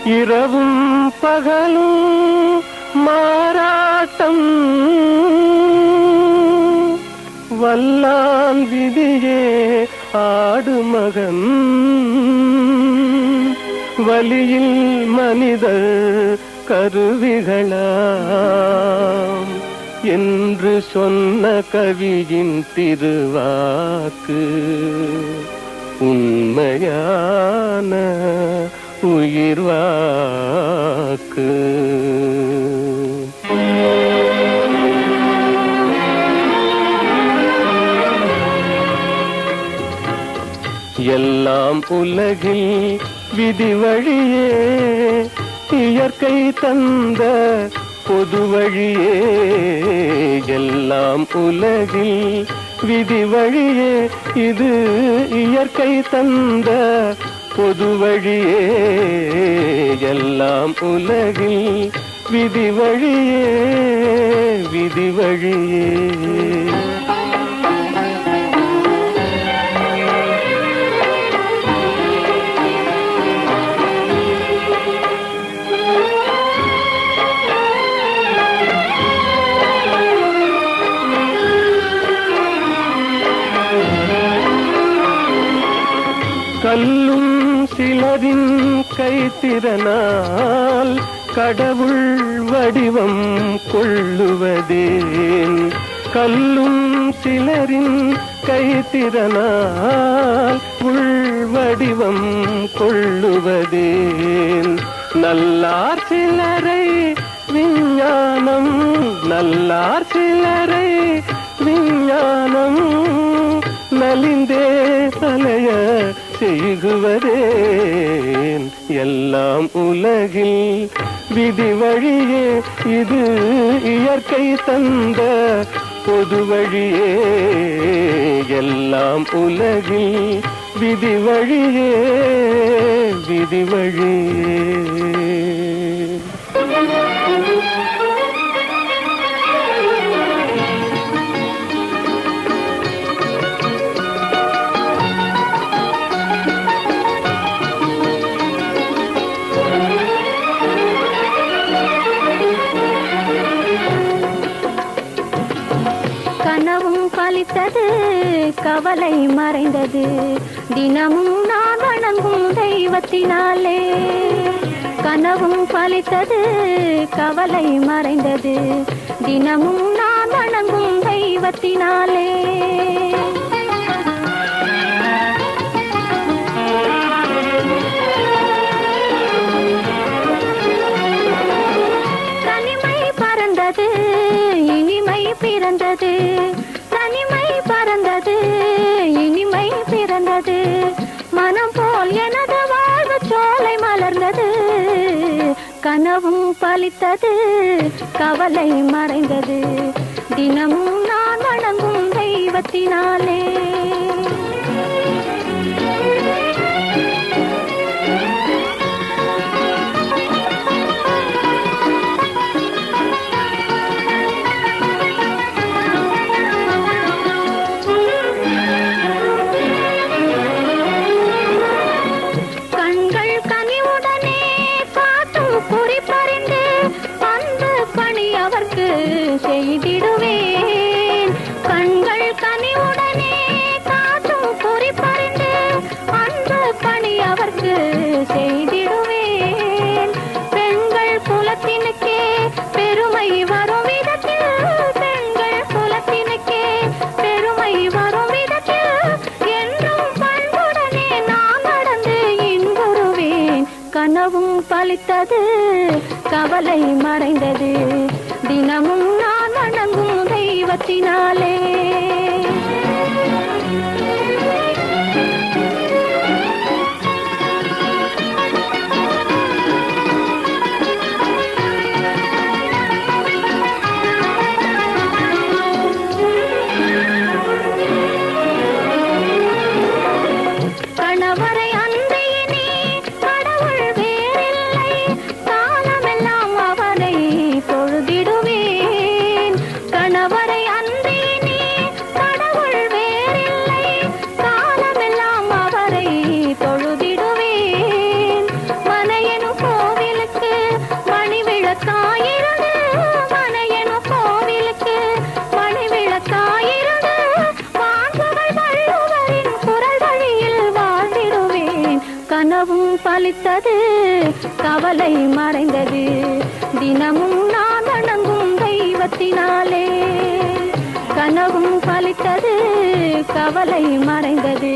இரவும் பகலும் மாறாட்டம் வல்லால் விதியே ஆடு மகன் வலியில் மனிதர் கருவிகளாம் என்று சொன்ன கவியின் திருவாக்கு உண்மையான உயிர்வாக்கு. எல்லாம் உலகில் விதி வழியே இயற்கை தந்த பொது வழியே எல்லாம் உலகில் விதி வழியே இது இயற்கை தந்த பொது வழியே எல்லாம் உலகில் விதி வழியே விதி வழியே. கல்லும் சிலரின் கைத்திறனால் கடவுள் வடிவம் கொள்ளுவதேன் கல்லும் சிலரின் கைத்திறனால் உள்வடிவம் கொள்ளுவதேன் நல்லார் சிலரை விஞ்ஞானம் நல்லார் சிலரை விஞ்ஞானம் நலிந்தே அலைய செய்குவதேன் எல்லாம் உலகில் விதி வழியே இது இயற்கை தந்த பொது வழியே எல்லாம் உலகில் விதி வழியே விதி வழியே. கனவும் பலித்தது கவலை மறைந்தது தினமும் நான் வணங்கும் தெய்வத்தினாலே கனவும் பலித்தது கவலை மறைந்தது தினமும் நான் வணங்கும் தெய்வத்தினாலே. தனிமை பறந்தது இனிமை பிறந்தது தனிமை பறந்தது இனிமை பிறந்தது மனம் போல் எனது வாழ்வு சோலை மலர்ந்தது கனவும் பலித்தது கவலை மறைந்தது தினமும் நான் வணங்கும் தெய்வத்தினாலே. செய்திடுவேன் கண்கள் கனிவுடனே காட்டும் குறிப்பறிந்து அன்பு பணி அவர்க்கு செய்திடுவேன். பெண்கள் குலத்தினுக்கே பெருமை வரும் விதத்தில் பெண்கள் குலத்தினுக்கே பெருமை வரும் விதத்தில் என்றும் பண்புடனே நான் நடந்து இன்புறுவேன். கனவும் பலித்தது கவலை மறைந்தது தினமும் நான் வணங்கும் தெய்வத்தினாலே. கணவரை அன்பியினே கடவுள் வேறில்லை காலமெல்லாம் அவரை தொழுதிடுவேன். கணவரை அன்பியினே பலித்தது கவலை மறைந்தது தினமும் நான் வணங்கும் தெய்வத்தினாலே கனவும் பலித்தது கவலை மறைந்தது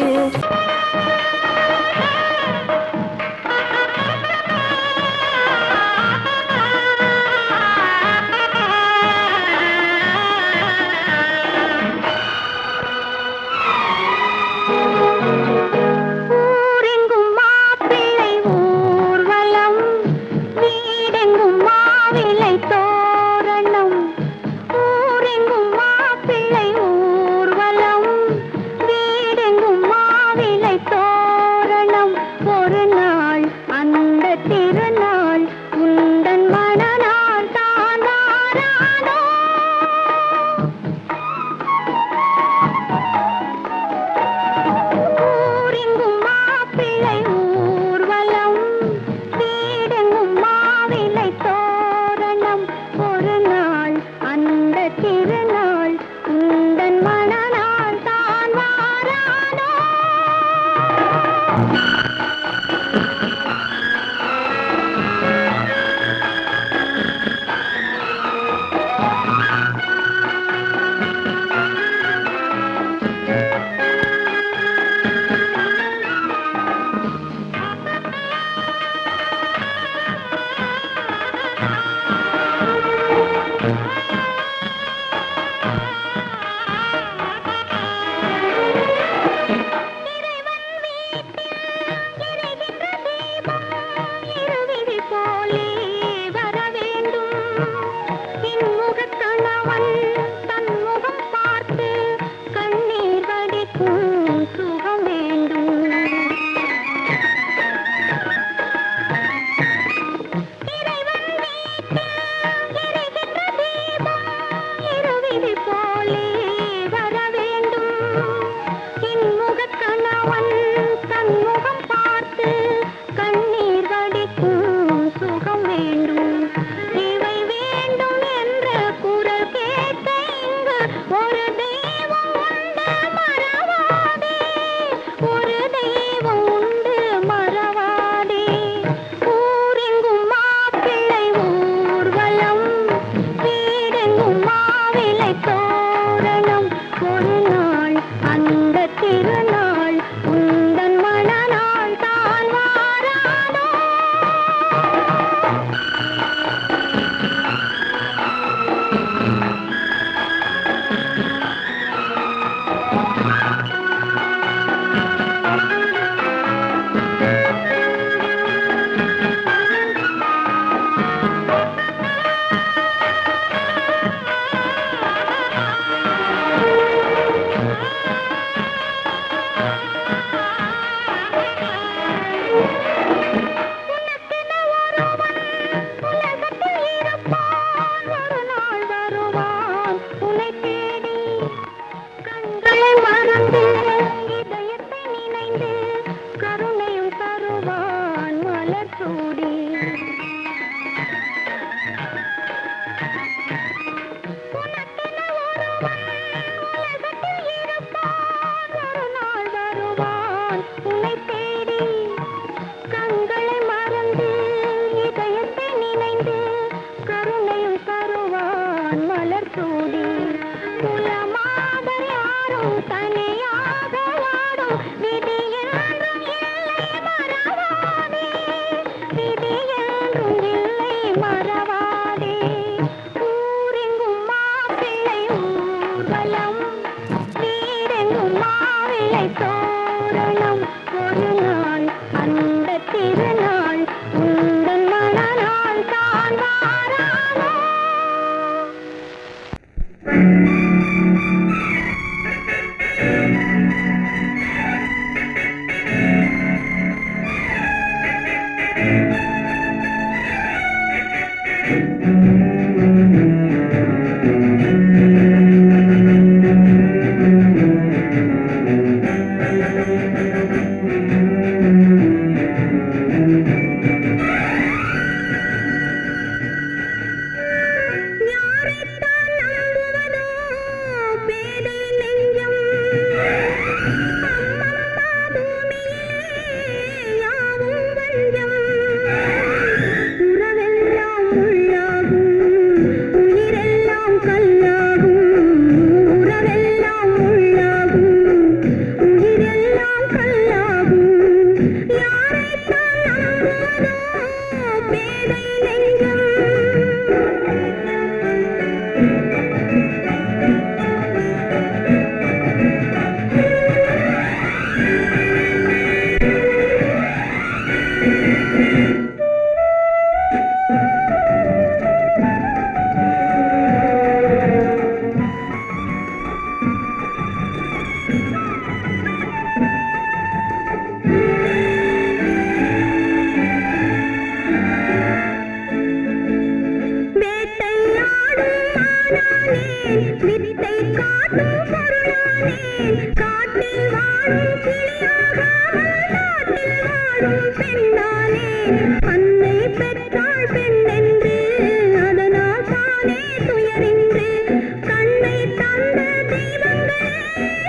கண்ணை தந்த தெய்வங்களே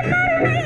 கருணை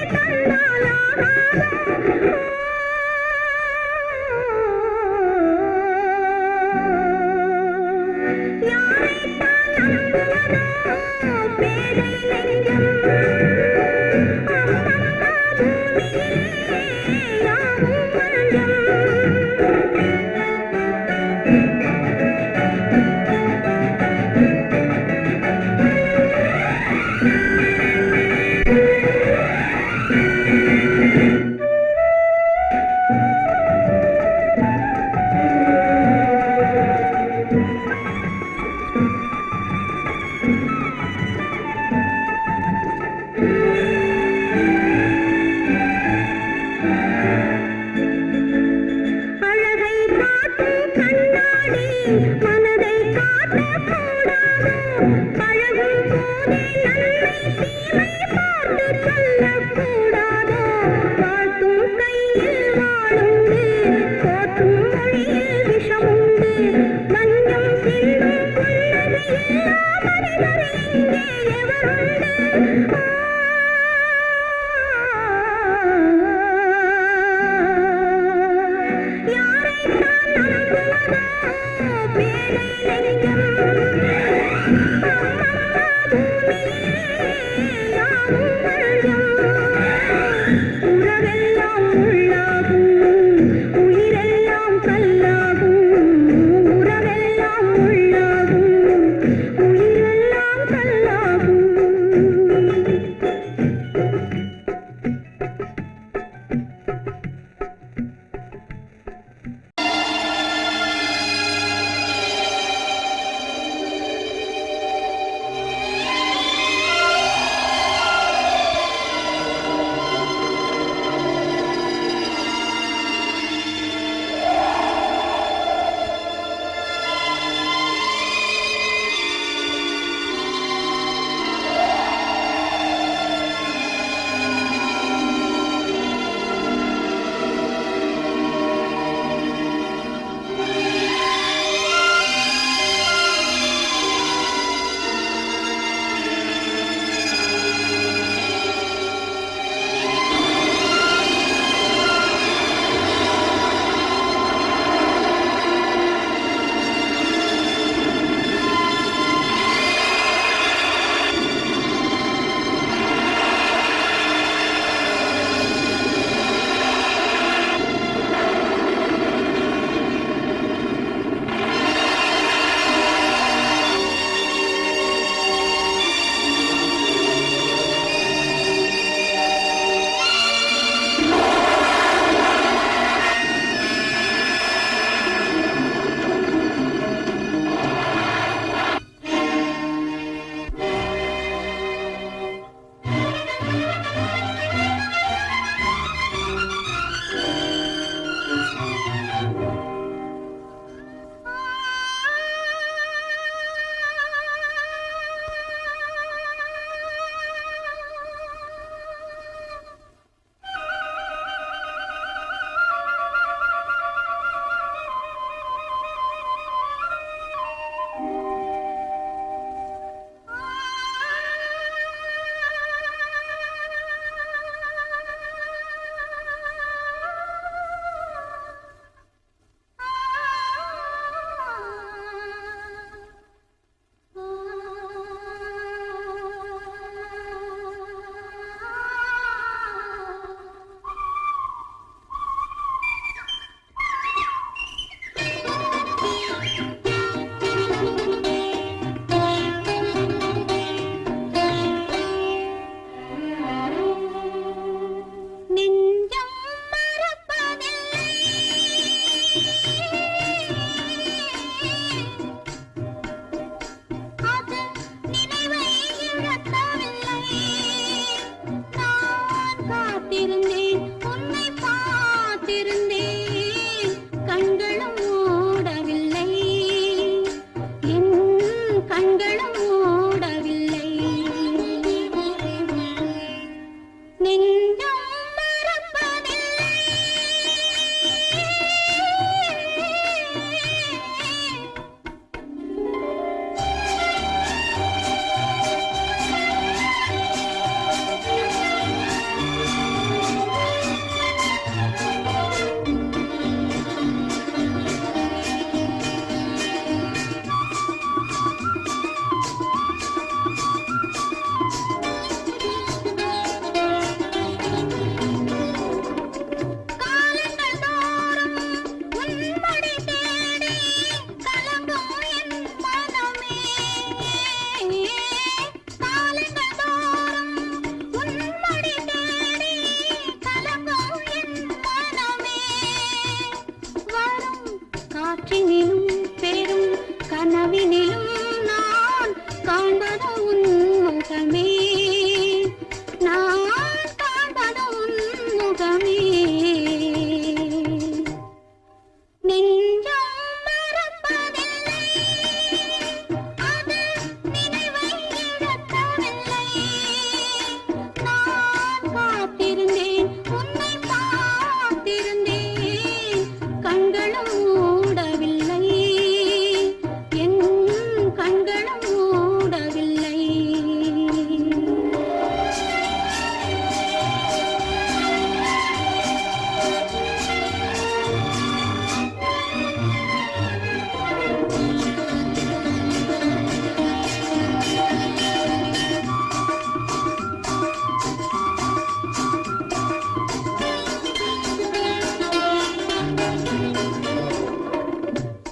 காத்திருந்தேன் உன்னை பார்த்திருந்தேன் கண்களும் மூடவில்லை என் கண்களும் மூடவில்லை நெஞ்சம் மறப்பதில்லை காலங்கள் தோறும் உன்மடி தேடி கலங்கும் என் மனமே காலங்கள் தோறும் உன்மடி தேடி கலங்கும் என் மனமே வரும் காற்றினிலும் பெரும் கனவினிலும் நான் காண்பது உன் முகமே நான் காண்பது உன் முகமே நெஞ்சம் மறப்பதில்லை அது நினைவை இழக்கவில்லை நான் காத்திருந்தேன் உன்னை பார்த்திருந்தேன் கண்களும் மூடவில்லை என் கண்களும் மூடவில்லை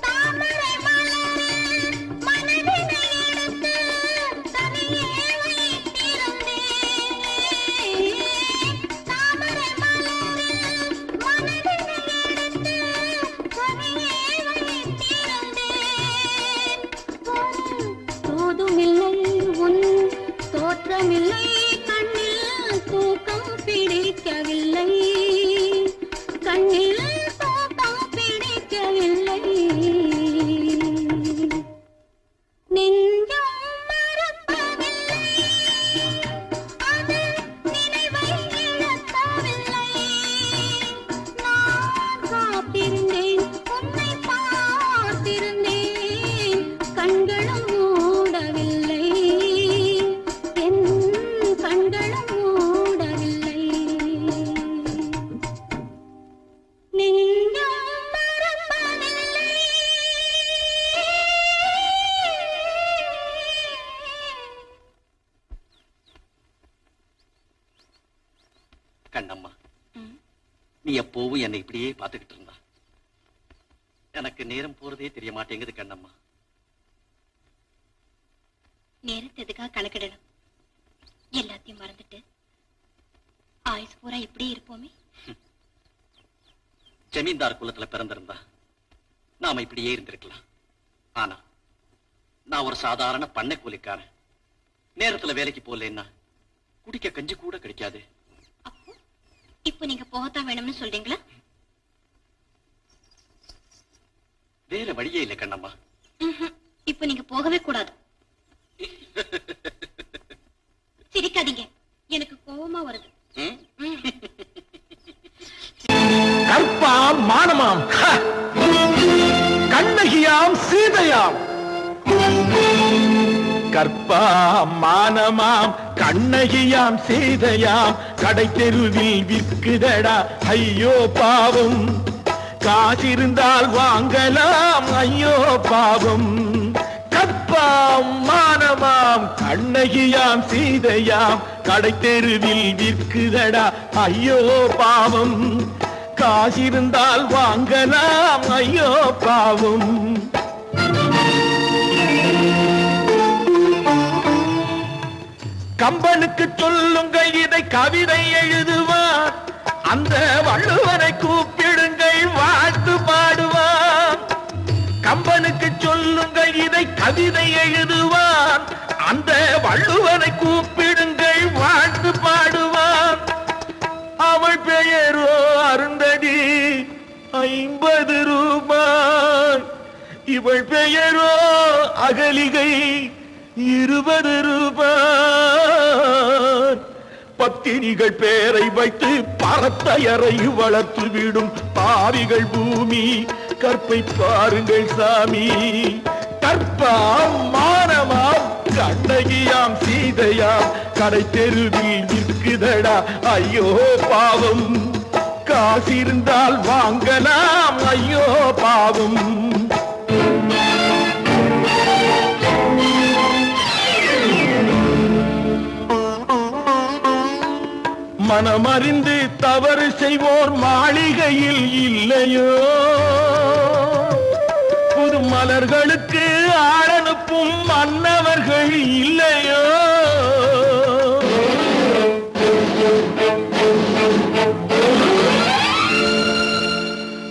தாமரை மலரில் மனதினை எடுத்து தனியே வைத்திருந்தேன் தாமரை மலரில் மனதினை எடுத்து தனியே வைத்திருந்தேன் தோதுமில்லை உன் தோற்றமில்லை கண்ணில் தூக்கம் பிடிக்கவில்லை கண்ணில் தூக்கம் பிடிக்கவில்லை நெஞ்சம் மறப்பதில்லை அது நினைவை இழக்கவில்லை நான் காத்திருந்தேன் உன்னை பார்த்திருந்தேன் கண்களும் மூடவில்லை என் கண்களும் மூடவில்லை நெஞ்சம் மறப்பதில்லை கண்ணம்மா, நீ எப்போவும் என்னை இப்படியே பார்த்துக்கிட்டு இருந்தா எனக்கு நேரம் போறதே தெரிய மாட்டேங்குது கண்ணம்மா. நேரத்தை எதுக்காக கணக்கிடணும் எல்லாத்தையும் மறந்துட்டு ஆயுசு பூரா இப்படியே இருப்போமே ஜமீன்தார் குலத்துல பிறந்திருந்தா நாம இப்படியே இருந்திருக்கலாம். ஆனா நான் ஒரு சாதாரண பண்ணை கூலிக்காரன். நேரத்துல வேலைக்கு போகலன்னா குடிக்க கஞ்சி கூட கிடைக்காது. அப்போ இப்போ நீங்க போகத்தான் வேணும்னு சொல்றீங்களா? வேற வழியே இல்லை கண்ணம்மா. இப்போ நீங்க போகவே கூடாது. சிரிக்காதீங்க, எனக்கு கோபமா வருது. கற்பாம் மானமாம் கண்ணகியாம் சீதையாம் கற்பாம் மானமாம் கண்ணகியாம் சீதையாம் கடை தெருவில் விற்குதடா ஐயோ பாவம் காசிருந்தால் வாங்கலாம் ஐயோ பாவம் கற்பாம் மானமாம் கண்ணகியாம் சீதையாம் கடை தெருவில் விற்குதடா ஐயோ பாவம் காசிருந்தால் வாங்கலாம் ஐயோ பாவம் கம்பனுக்கு சொல்லுங்கள் இதை கவிதை எழுதுவார் அந்த வள்ளுவரை கூப்பிடுங்கள் வாழ்த்து பாடுவார் கம்பனுக்கு சொல்லுங்கள் இதை கவிதை எழுதுவார் அந்த வள்ளுவரை கூப்பிடுங்கள் வாழ்த்து பாடுவார் 50 ரூபாய். இவள் பெயரோ அகலிகை 20 ரூபாய். பத்தினிகள் பேரை வைத்து பரத்தையரை வளர்த்து விடும் பாவிகள் பூமி. கற்பை பாருங்கள் சாமி, கற்பாம் மானமாம் கண்ணகியாம் சீதையாம் கடை தெருவில் விற்குதடா ஐயோ பாவம். காசிருந்தால் வாங்கலாம் ஐயோ பாவம். மனமறிந்து தவறு செய்வோர் மாளிகையில் இல்லையோ, புது மலர்களுக்கு ஆளனுப்பும் மன்னவர்கள் இல்லையோ.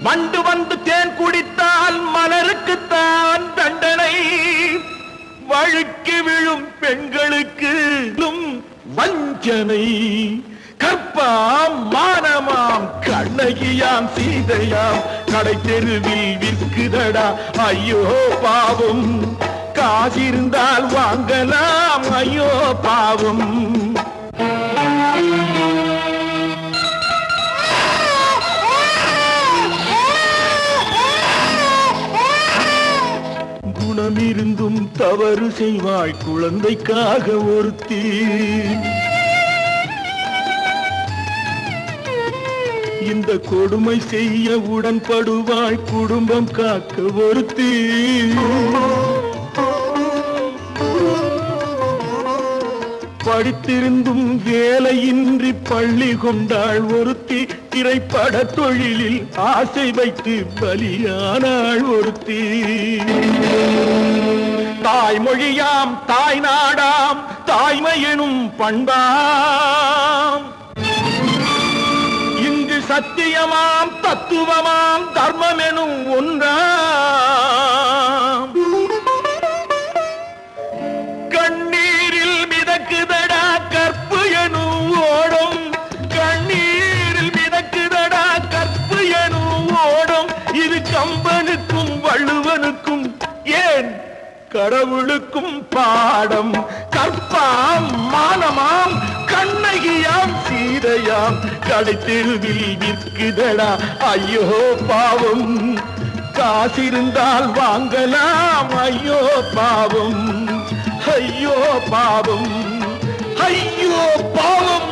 வண்டு வந்து தேன் குடித்தால் மலருக்குத்தான் தண்டனை. வழுக்கி விழும் பெண்களுக்கு வஞ்சனை. கற்பாம் மானமாம் கண்ணகியாம் சீதையாம் கடை தெருவில் விற்குதடா ஐயோ பாவம். காசிருந்தால் வாங்கலாம் ஐயோ பாவம். குணமிருந்தும் தவறு செய்வாய் குழந்தைக்காக ஒருத்தி. இந்த கொடுமை செய்ய உடன்படுவாய் குடும்பம் காக்க ஒருத்தி. படித்திருந்தும் வேலையின்றி பள்ளி கொண்டாள் ஒருத்தி. திரைப்பட தொழிலில் ஆசை வைத்து பலியானாள் ஒருத்தி. தாய்மொழியாம் தாய் நாடாம் தாய்மை எனும் பண்பாம். சத்தியமாம் தத்துவமாம் தர்மம் எனும் ஒன்றாம். கண்ணீரில் மிதக்குதடா கற்பு எனும் ஓடும். கண்ணீரில் மிதக்குதடா கற்பு எனும் ஓடும். இது கம்பனுக்கும் வள்ளுவனுக்கும் ஏன் கடவுளுக்கும் பாடம். கற்பாம் மானமாம் கண்ணகியாம் சீதையாம் கடை தெருவில் விற்குதடா ஐயோ பாவம். காசிருந்தால் வாங்கலாம் ஐயோ பாவம். ஐயோ பாவம், ஐயோ பாவம்.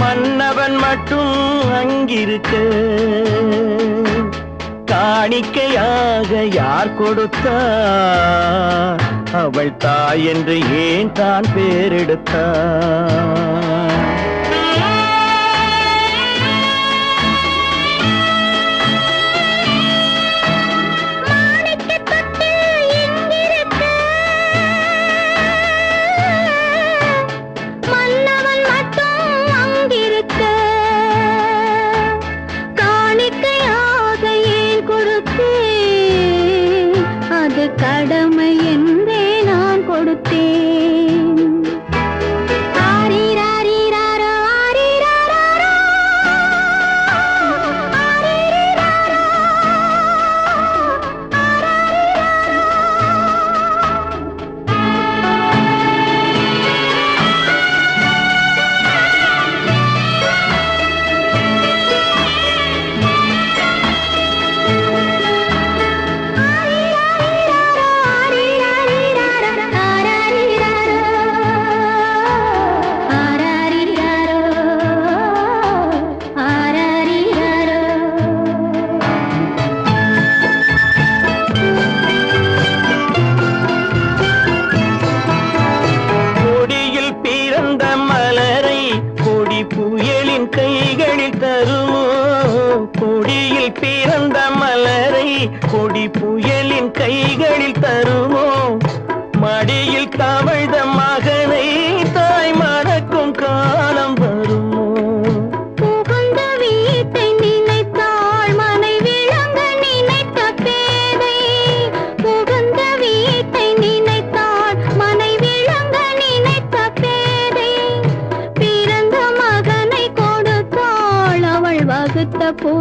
மன்னவன் மட்டும் அங்கிருக்க காணிக்கையாக யார் கொடுத்தார்? அவள் தாய் என்று ஏன் தான் பேரெடுத்தார்? கடமை என்றே நான் கொடுத்தேன். ஆரிராரிராரோ, ஆரிராராரோ, ஆரிராரோ, ஆரிராரிராரோ.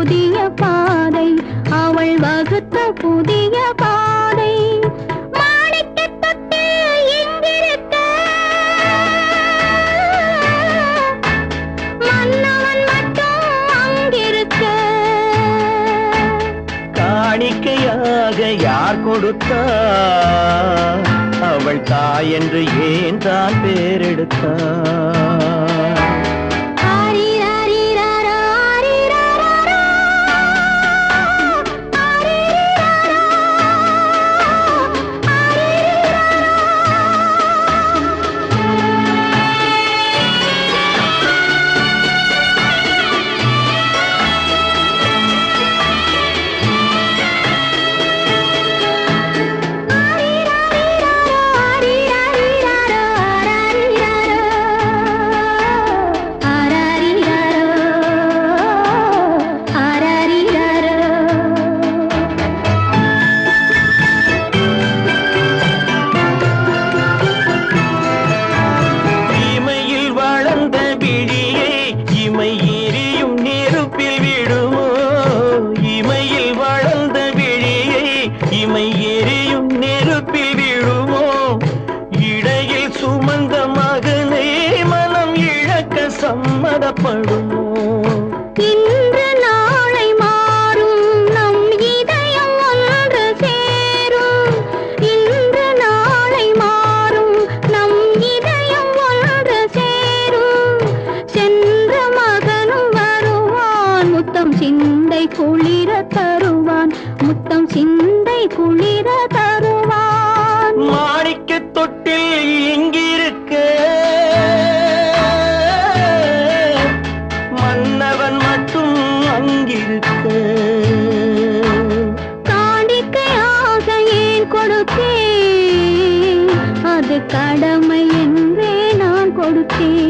புதிய பாதை, அவள் வகுத்த புதிய பாதை. மாணிக்கத் தொட்டில் இங்கிருக்க, மன்னவன் மட்டும் அங்கிருக்க. காணிக்கையாக யார் கொடுத்தா, அவள் தாய் என்று ஏன் தான் பேரெடுத்தா. சம்மதப்படுமோ? இன்று நாளை மாறும் நம் இதயம் ஒன்று சேரும். இன்று நாளை மாறும் நம் இதயம் ஒன்று சேரும். சென்ற மகனும் வருவான், முத்தம் சிந்தை குளிர தருவான், முத்தம் சிந்தை குளிர தருவான். மாணிக்கத் தொட்டில் இங்கிருக்க, மன்னவன் மட்டும் அங்கிருக்க. காணிக்கையாக ஏன் கொடுத்தேன், அது கடமை என்றே நான் கொடுத்தேன்.